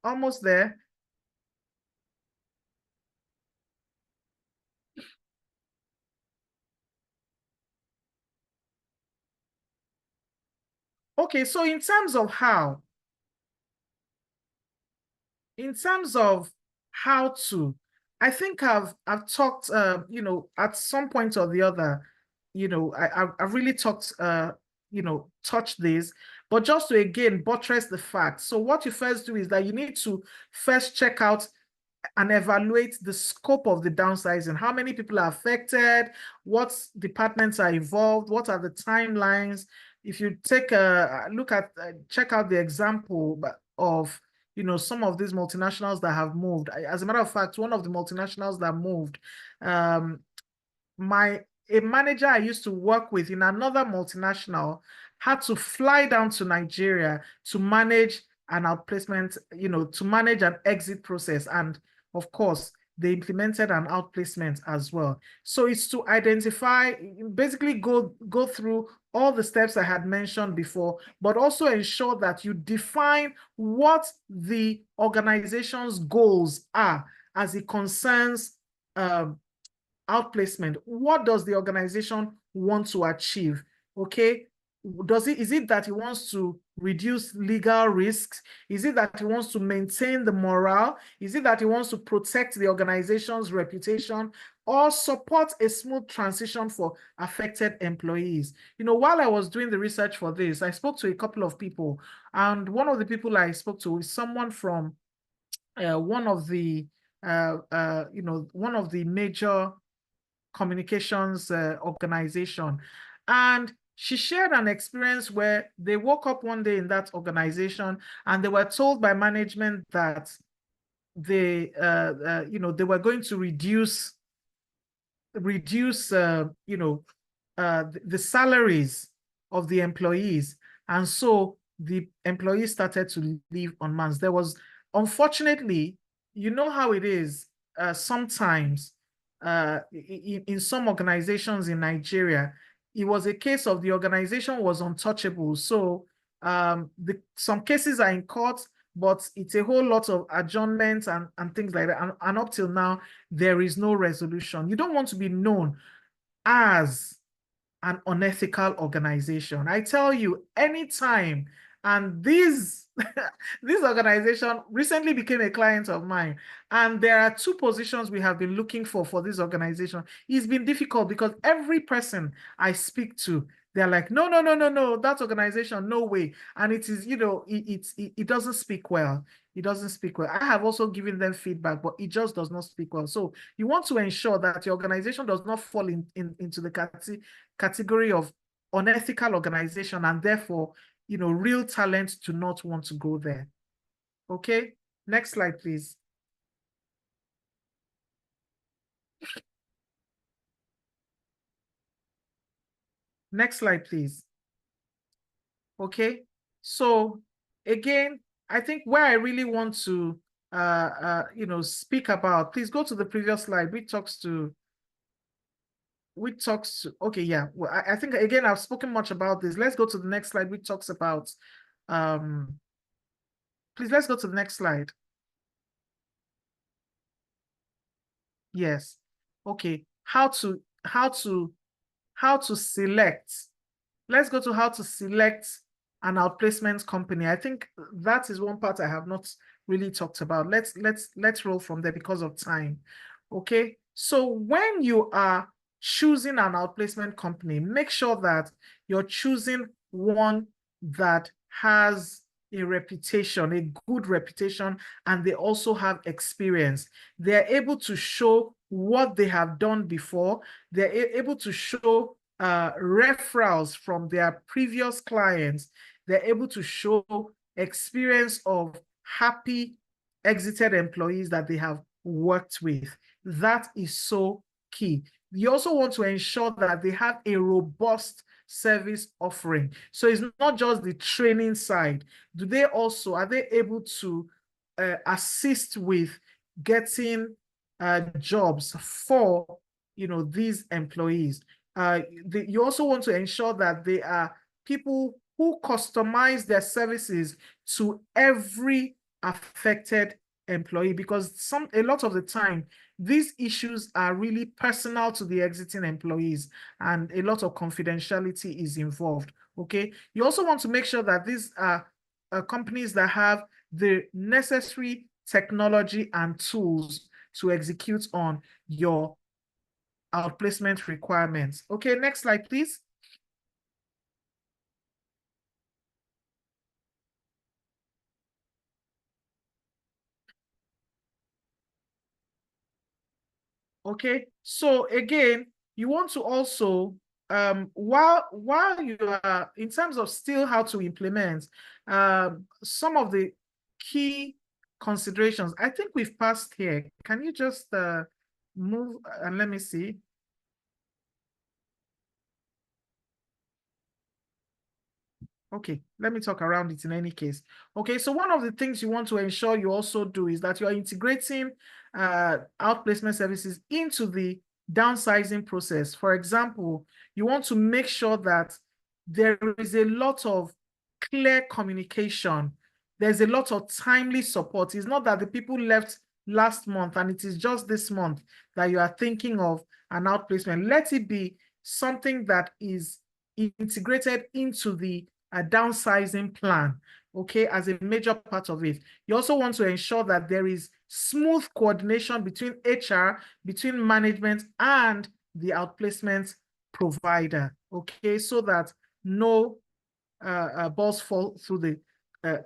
almost there. Okay, so in terms of how to, I think I've talked, you know, at some point or the other, you know, I've really talked, you know, touched this, but just to again buttress the fact. So what you first do is that you need to first check out and evaluate the scope of the downsizing. How many people are affected? What departments are involved? What are the timelines? If you take a look at, check out the example of, you know, some of these multinationals that have moved. As a matter of fact, one of the multinationals that moved, um, a manager I used to work with in another multinational had to fly down to Nigeria to manage an outplacement, you know, to manage an exit process. And of course, they implemented an outplacement as well. So it's to identify, basically go through all the steps I had mentioned before, but also ensure that you define what the organization's goals are as it concerns outplacement. What does the organization want to achieve? Okay. Is it that it wants to reduce legal risks? Is it that it wants to maintain the morale? Is it that it wants to protect the organization's reputation or support a smooth transition for affected employees? You know, while I was doing the research for this, I spoke to a couple of people, and one of the people I spoke to is someone from one of the you know, one of the major communications organization. And she shared an experience where they woke up one day in that organization and they were told by management that they, you know, they were going to reduce, you know, the salaries of the employees. And so the employees started to leave en masse. There was, unfortunately, you know how it is, sometimes in some organizations in Nigeria, it was a case of the organization was untouchable. So some cases are in court, but it's a whole lot of adjournments and things like that. And up till now, there is no resolution. You don't want to be known as an unethical organization. I tell you, anytime, and this organization recently became a client of mine, and there are 2 positions we have been looking for this organization. It's been difficult because every person I speak to, they're like, no, no, no, no, no, that organization, no way. And it is, you know, it doesn't speak well. It doesn't speak well. I have also given them feedback, but it just does not speak well. So you want to ensure that your organization does not fall into the category of unethical organization, and therefore, you know, real talent do not want to go there. Okay, next slide, please. Next slide, please. Okay, so again, I think where I really want to, you know, speak about, please go to the previous slide, which talks to which talks, okay, yeah. Well, I think, again, I've spoken much about this. Let's go to the next slide, which talks about, please, let's go to the next slide. Yes. Okay. How to select. Let's go to how to select an outplacement company. I think that is one part I have not really talked about. Let's roll from there because of time. Okay. So when you are choosing an outplacement company, make sure that you're choosing one that has a reputation, a good reputation, and they also have experience. They're able to show what they have done before. They're able to show referrals from their previous clients. They're able to show experience of happy exited employees that they have worked with. That is so key. You also want to ensure that they have a robust service offering. So it's not just the training side. Are they able to assist with getting jobs for these employees? You also want to ensure that they are people who customize their services to every affected employee, because a lot of the time these issues are really personal to the exiting employees and a lot of confidentiality is involved. Okay, you also want to make sure that these are companies that have the necessary technology and tools to execute on your outplacement requirements. Okay, next slide, please. Okay, so again, you want to also, while you are, in terms of still how to implement, some of the key considerations, I think we've passed here. Can you just move and let me see? Okay, let me talk around it in any case. Okay, so one of the things you want to ensure you also do is that you're integrating outplacement services into the downsizing process. For example, you want to make sure that there is a lot of clear communication. There's a lot of timely support. It's not that the people left last month and it is just this month that you are thinking of an outplacement. Let it be something that is integrated into the a downsizing plan, okay, as a major part of it. You also want to ensure that there is smooth coordination between HR, between management, and the outplacement provider, okay, so that no balls fall through the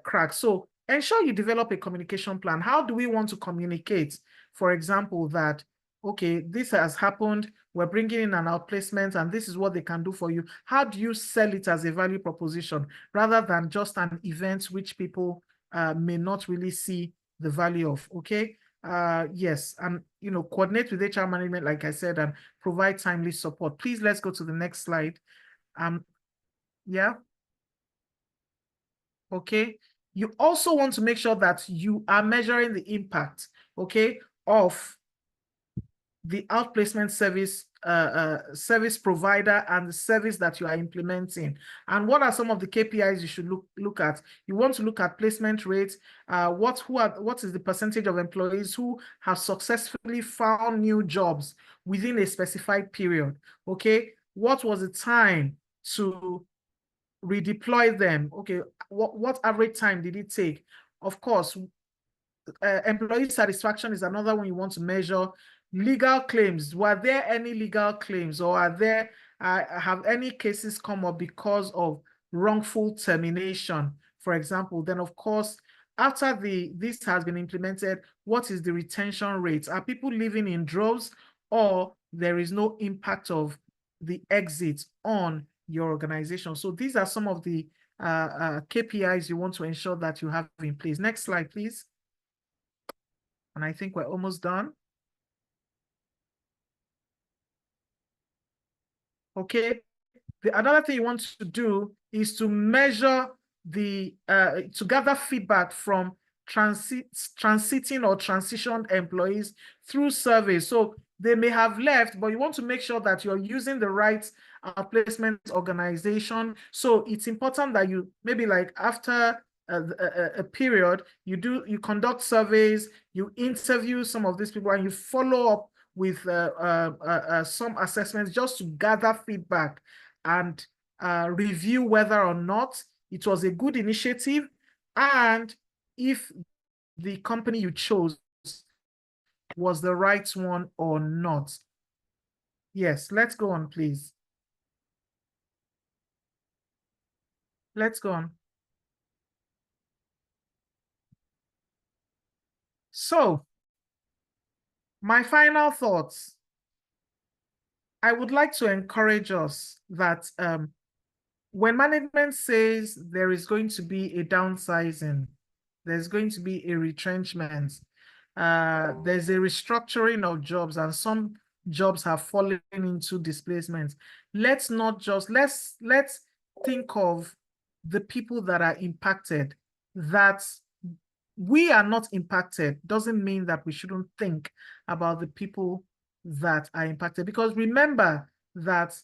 cracks. So ensure you develop a communication plan. How do we want to communicate? For example, that, okay, this has happened, we're bringing in an outplacement and this is what they can do for you. How do you sell it as a value proposition rather than just an event which people may not really see the value of, okay? Yes, and coordinate with HR management, like I said, and provide timely support. Please, let's go to the next slide. Yeah. Okay. You also want to make sure that you are measuring the impact, okay, of the outplacement service provider and the service that you are implementing. And what are some of the KPIs you should look at? You want to look at placement rates. What is the percentage of employees who have successfully found new jobs within a specified period? Okay. What was the time to redeploy them? Okay. What average time did it take? Of course, employee satisfaction is another one you want to measure. Legal claims, were there any legal claims, or have any cases come up because of wrongful termination, for example? Then of course, after this has been implemented, what is the retention rate? Are people leaving in droves, or there is no impact of the exit on your organization? So these are some of the KPIs you want to ensure that you have in place. Next slide, please. And I think we're almost done. Okay. Another thing you want to do is to measure to gather feedback from transiting or transitioned employees through surveys. So they may have left, but you want to make sure that you're using the right outplacement organization. So it's important that you maybe like after a period, you conduct surveys, you interview some of these people, and you follow up with some assessments just to gather feedback and review whether or not it was a good initiative, and if the company you chose was the right one or not. Yes, let's go on, please. Let's go on. So, my final thoughts. I would like to encourage us that when management says there is going to be a downsizing, there's going to be a retrenchment, there's a restructuring of jobs, and some jobs have fallen into displacement. Let's think of the people that are impacted. That we are not impacted doesn't mean that we shouldn't think about the people that are impacted. Because remember that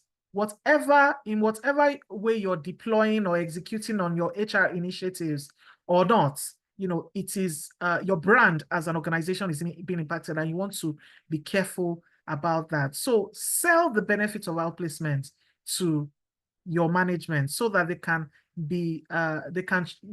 in whatever way you're deploying or executing on your HR initiatives or not, it is your brand as an organization is being impacted, and you want to be careful about that. So sell the benefits of outplacement to your management so that they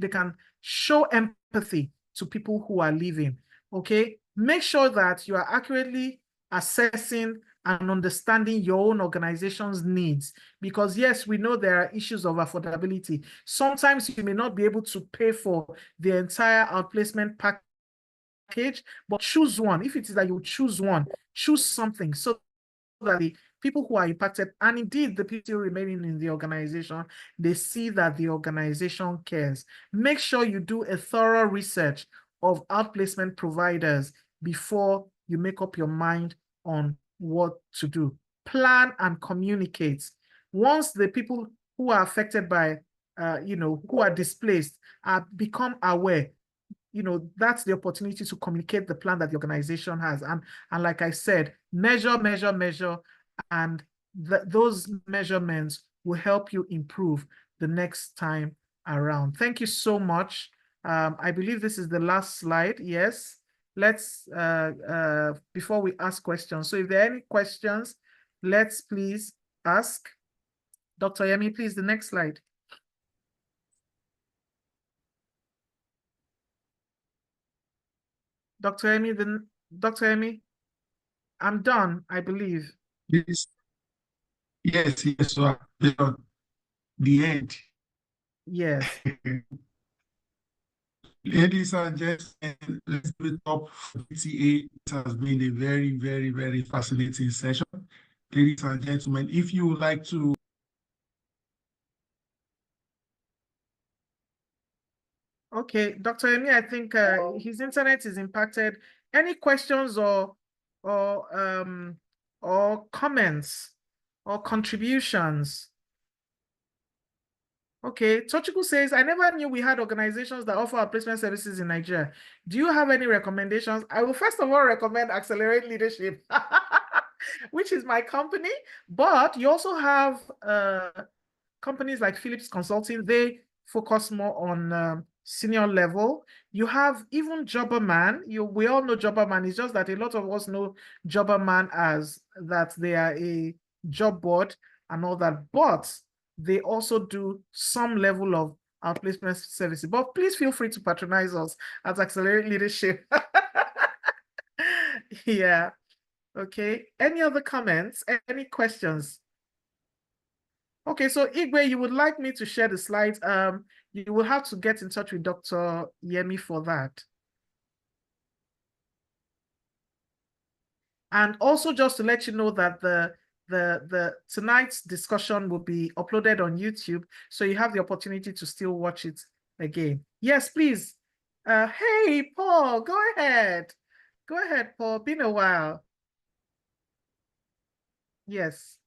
can show empathy to people who are leaving. Okay, make sure that you are accurately assessing and understanding your own organization's needs, because yes, we know there are issues of affordability. Sometimes you may not be able to pay for the entire outplacement package, but choose one. If it is that you choose one, choose something so that the people who are impacted, and indeed the people remaining in the organization, they see that the organization cares. Make sure you do a thorough research of outplacement providers before you make up your mind on what to do. Plan and communicate. Once the people who are affected by, who are displaced, become aware, that's the opportunity to communicate the plan that the organization has. And like I said, measure, and those measurements will help you improve the next time around. Thank you so much. I believe this is the last slide. Yes. Let's, before we ask questions. So if there are any questions, let's please ask. Dr. Yemi, please, the next slide. Dr. Yemi, I'm done, I believe. Yes, so the end. Yes. Ladies and gentlemen, let's give it up for DTA. It has been a very, very, very fascinating session. Ladies and gentlemen, if you would like to Okay, Dr. Emi, I think his internet is impacted. Any questions or comments or contributions? Okay, Tochukwu says, I never knew we had organizations that offer outplacement services in Nigeria. Do you have any recommendations? I will first of all recommend Accelerate Leadership, which is my company, but you also have companies like Philips Consulting. They focus more on senior level. You have even Jobberman. We all know Jobberman. It's just that a lot of us know Jobberman as that they are a job board and all that, but they also do some level of outplacement services. But please feel free to patronize us at Accelerate Leadership. Yeah. Okay. Any other comments? Any questions? Okay, so Igwe, you would like me to share the slides. You will have to get in touch with Dr. Yemi for that. And also just to let you know that the tonight's discussion will be uploaded on YouTube, so you have the opportunity to still watch it again. Yes, please. Hey, Paul, go ahead. Go ahead, Paul. Been a while. Yes.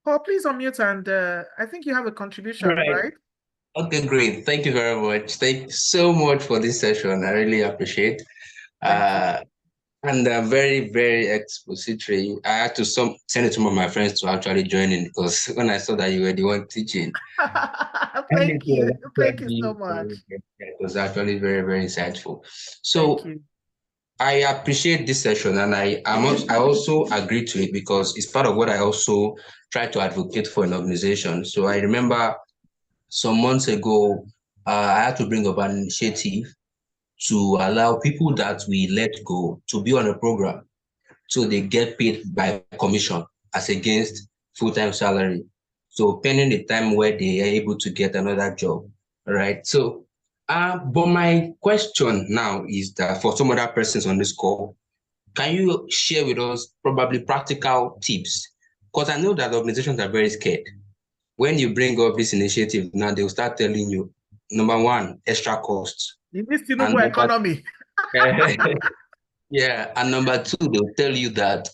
Paul, please unmute, and I think you have a contribution, right? Okay, great. Thank you very much. Thank you so much for this session. I really appreciate. Thank you. And very, very expository. I had to send it to some of my friends to actually join in because when I saw that you were the one teaching, and Thank you. Thank you so much. it was actually very, very insightful. Thank So you. I appreciate this session, and I also agree to it because it's part of what I also try to advocate for an organization. So I remember some months ago, I had to bring up an initiative to allow people that we let go to be on a program, so they get paid by commission as against full-time salary. So pending the time where they are able to get another job, right? So, but my question now is that for some other persons on this call, can you share with us probably practical tips? Because I know that organizations are very scared. When you bring up this initiative now, they'll start telling you, number one, extra costs. In this And Tinubu economy. yeah, and number two, they'll tell you that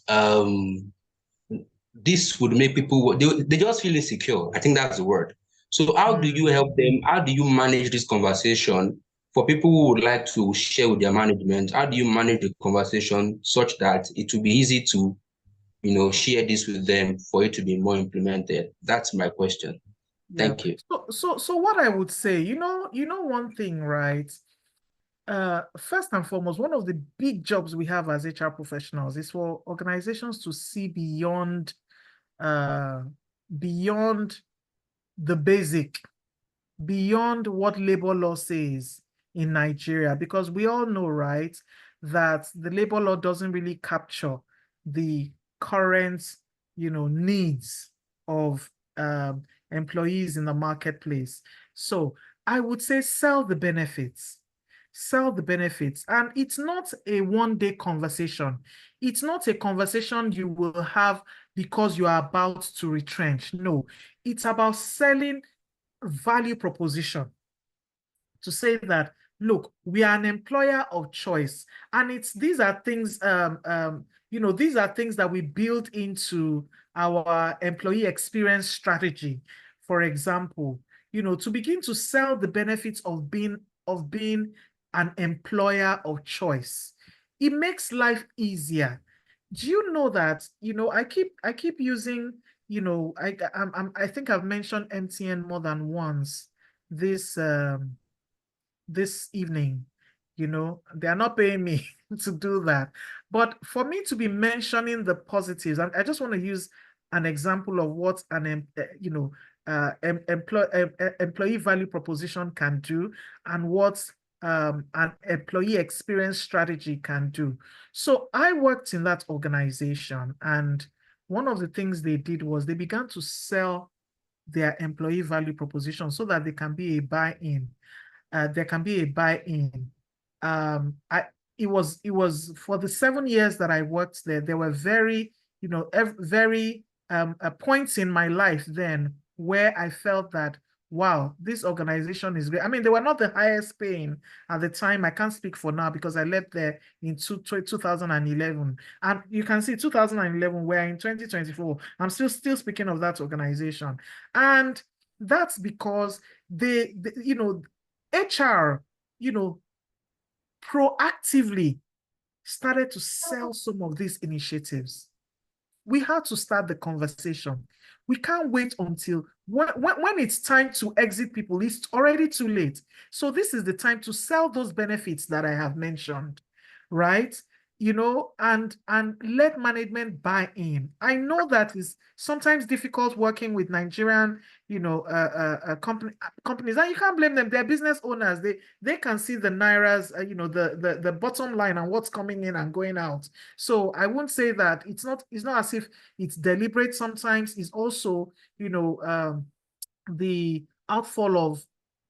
this would make people they just feel insecure. I think that's the word. So how do you help them? How do you manage this conversation for people who would like to share with their management? How do you manage the conversation such that it will be easy to, share this with them for it to be more implemented? That's my question. Yeah. Thank you. So what I would say, one thing, right? First and foremost, one of the big jobs we have as HR professionals is for organizations to see beyond beyond the basic, beyond what labor law says in Nigeria, because we all know, right, that the labor law doesn't really capture the current, needs of employees in the marketplace. So I would say sell the benefits. Sell the benefits. And it's not a one-day conversation. It's not a conversation you will have because you are about to retrench. No, it's about selling value proposition to say that, look, we are an employer of choice, and these are things these are things that we build into our employee experience strategy. For example, to begin to sell the benefits of being an employer of choice, it makes life easier. Do you know that, I keep using, I think I've mentioned MTN more than once this this evening. They are not paying me to do that, but for me to be mentioning the positives, and I just want to use an example of what an employee value proposition can do, and what an employee experience strategy can do. So I worked in that organization, and one of the things they did was they began to sell their employee value proposition so that they can be a buy-in. There can be a buy-in. It was for the 7 years that I worked there. There were very, very points in my life then where I felt that, wow, this organization is great. I mean, they were not the highest paying at the time. I can't speak for now because I left there in 2011. And you can see 2011, we're in 2024. I'm still speaking of that organization. And that's because HR, proactively started to sell some of these initiatives. We had to start the conversation. We can't wait until when it's time to exit people, it's already too late. So this is the time to sell those benefits that I have mentioned, right? And let management buy in. I know that is sometimes difficult working with Nigerian, companies, and you can't blame them. They're business owners. They can see the nairas, the bottom line and what's coming in and going out. So I won't say that it's not as if it's deliberate. Sometimes it's also, the outfall of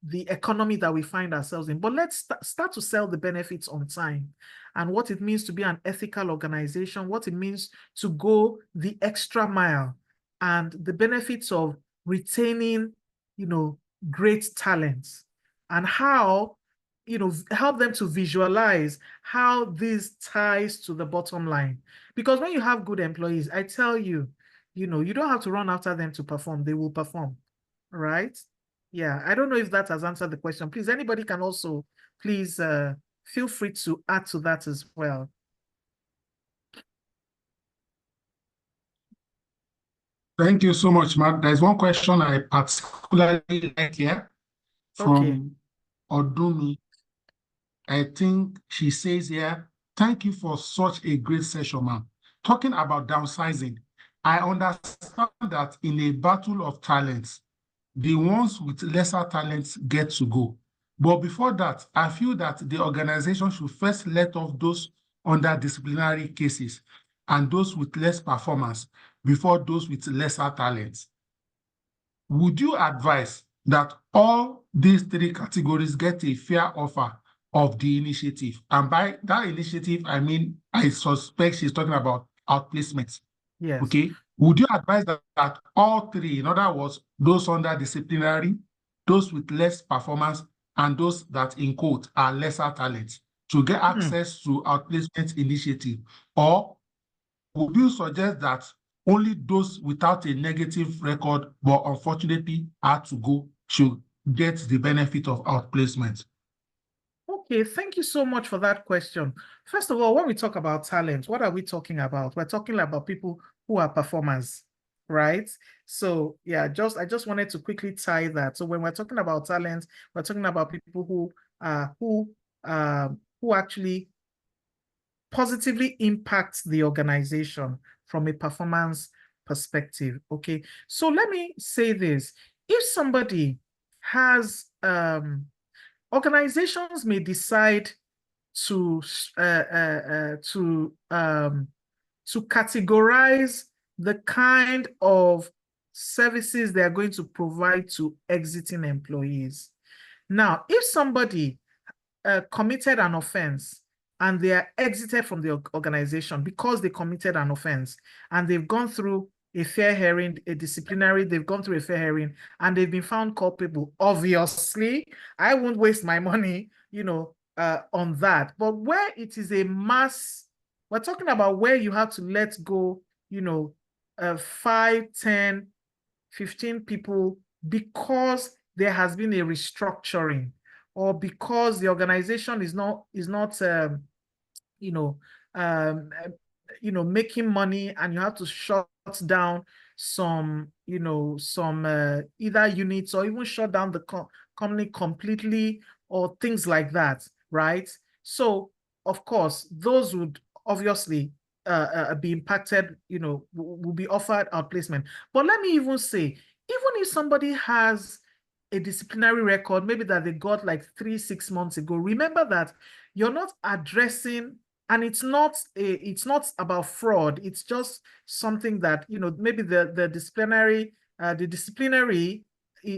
the economy that we find ourselves in. But let's start to sell the benefits on time, and what it means to be an ethical organization, what it means to go the extra mile, and the benefits of retaining, great talents, and how, help them to visualize how this ties to the bottom line. Because when you have good employees, I tell you, you don't have to run after them to perform. They will perform. Right? Yeah, I don't know if that has answered the question. Please, anybody can also please feel free to add to that as well. Thank you so much, Matt. There's one question I particularly like here from Odumi. I think she says here, thank you for such a great session, ma'am. Talking about downsizing, I understand that in a battle of talents, the ones with lesser talents get to go. But before that, I feel that the organization should first let off those under disciplinary cases and those with less performance before those with lesser talents. Would you advise that all these three categories get a fair offer of the initiative? And by that initiative, I mean, I suspect she's talking about outplacement. Yes. Okay. Would you advise that all three, in other words, those under disciplinary, those with less performance, and those that, in quote, are lesser talents, to get access to outplacement initiative? Or would you suggest that only those without a negative record but unfortunately had to go should get the benefit of outplacement? Okay, thank you so much for that question. First of all, when we talk about talent, what are we talking about? We're talking about people who are performers, right? So yeah, I just wanted to quickly tie that. So when we're talking about talent, we're talking about people who actually positively impact the organization from a performance perspective. Okay, so let me say this: if somebody has organizations may decide to categorize the kind of services they are going to provide to exiting employees. Now, if somebody committed an offense and they are exited from the organization because they committed an offense and they've gone through a fair hearing, they've gone through a fair hearing and they've been found culpable, obviously, I won't waste my money, on that. But where it is a mass, we're talking about where you have to let go, 5, 10, 15 people because there has been a restructuring or because the organization is not making money and you have to shut down some either units or even shut down the company completely or things like that, right? So of course those would obviously be impacted, will be offered outplacement. But let me even say, even if somebody has a disciplinary record, maybe that they got like 3-6 months ago, remember that you're not addressing, and it's not about fraud. It's just something that, maybe the disciplinary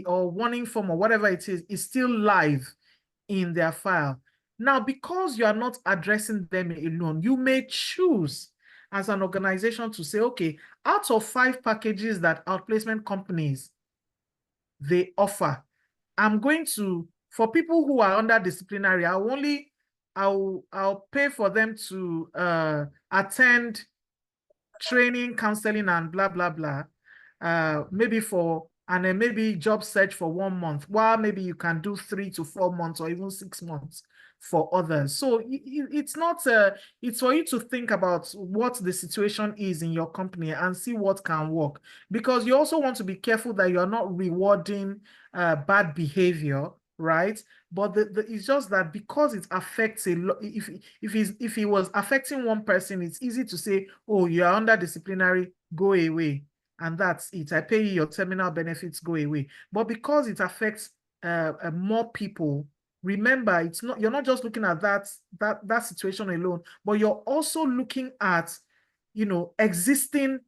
or warning form or whatever it is still live in their file. Now, because you are not addressing them alone, you may choose as an organization to say, okay, out of 5 packages that outplacement companies they offer, I'm going to, for people who are under disciplinary, I'll pay for them to attend training, counseling, and blah, blah, blah. And then maybe job search for 1 month, while maybe you can do 3 to 4 months or even 6 months for others. So it's not, it's for you to think about what the situation is in your company and see what can work. Because you also want to be careful that you're not rewarding bad behavior, right? But it's just that because it affects a lot, if it was affecting one person, it's easy to say, oh, you're under disciplinary, go away. And that's it. I pay you your terminal benefits, go away. But because it affects more people, remember, you're not just looking at that situation alone, but you're also looking at, existing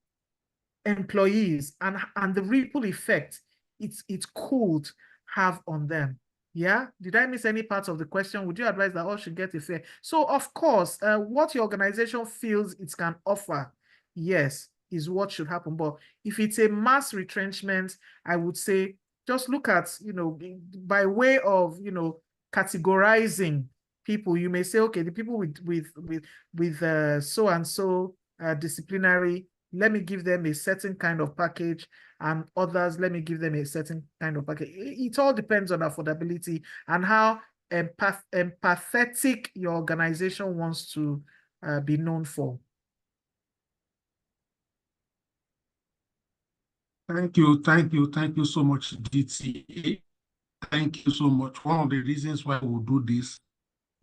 employees and the ripple effect it could have on them. Yeah. Did I miss any parts of the question? Would you advise that all should get a fair? So of course, what your organization feels it can offer, yes, is what should happen. But if it's a mass retrenchment, I would say just look at, by way of, categorizing people, you may say, okay, the people with so and so disciplinary, let me give them a certain kind of package, and others, let me give them a certain kind of package. It all depends on affordability and how empathetic your organization wants to be known for? Thank you so much, DTA. Thank you so much. One of the reasons why we'll do this,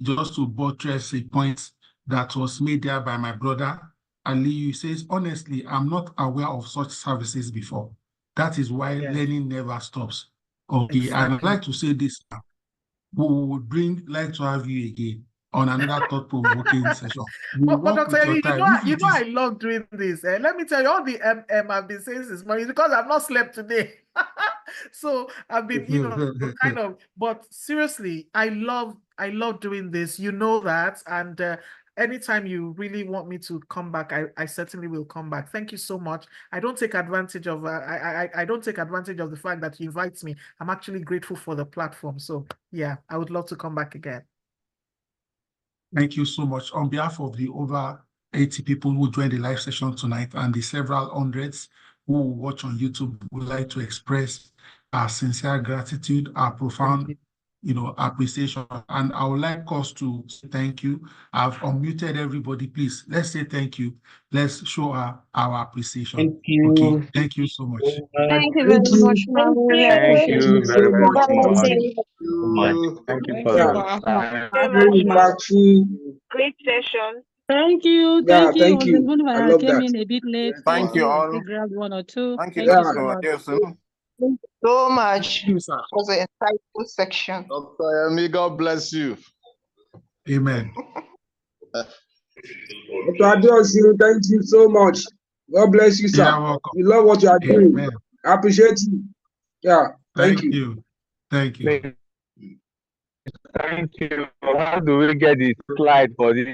just to buttress a point that was made there by my brother, Ali, he says, honestly, I'm not aware of such services before. That is why learning never stops. Okay, exactly. And I'd like to say this now. We would like to have you again on another thought-provoking session. But Dr. You know I love doing this. Let me tell you, all the I've been saying this morning is because I've not slept today. So I've been, kind of, but seriously, I love doing this. You know that. And anytime you really want me to come back, I certainly will come back. Thank you so much. I don't take advantage of I don't take advantage of the fact that you invite me. I'm actually grateful for the platform. So yeah, I would love to come back again. Thank you so much. On behalf of the over 80 people who joined the live session tonight and the several hundreds who will watch on YouTube, would like to express our sincere gratitude, our profound appreciation. And I would like us to say thank you. I've unmuted everybody. Please, let's say thank you. Let's show our appreciation. Thank you. Okay, thank you so much. Thank you very much, ma'am. Thank you very, very much. Thank you for very much. Great session. Thank you. Yeah, Thank you. I love came that. in a bit late. Thank you all. I grabbed one or two. Thank you, Thank you so Dr. much. Thank you so much. It was an insightful section. Dr. Yemi, God bless you. Amen. Dr. Adeosun, thank you so much. God bless you, sir. You're welcome. We love what you are doing. Amen. I appreciate you. Yeah, thank you. Thank you. Thank you. How do we get the slide for this?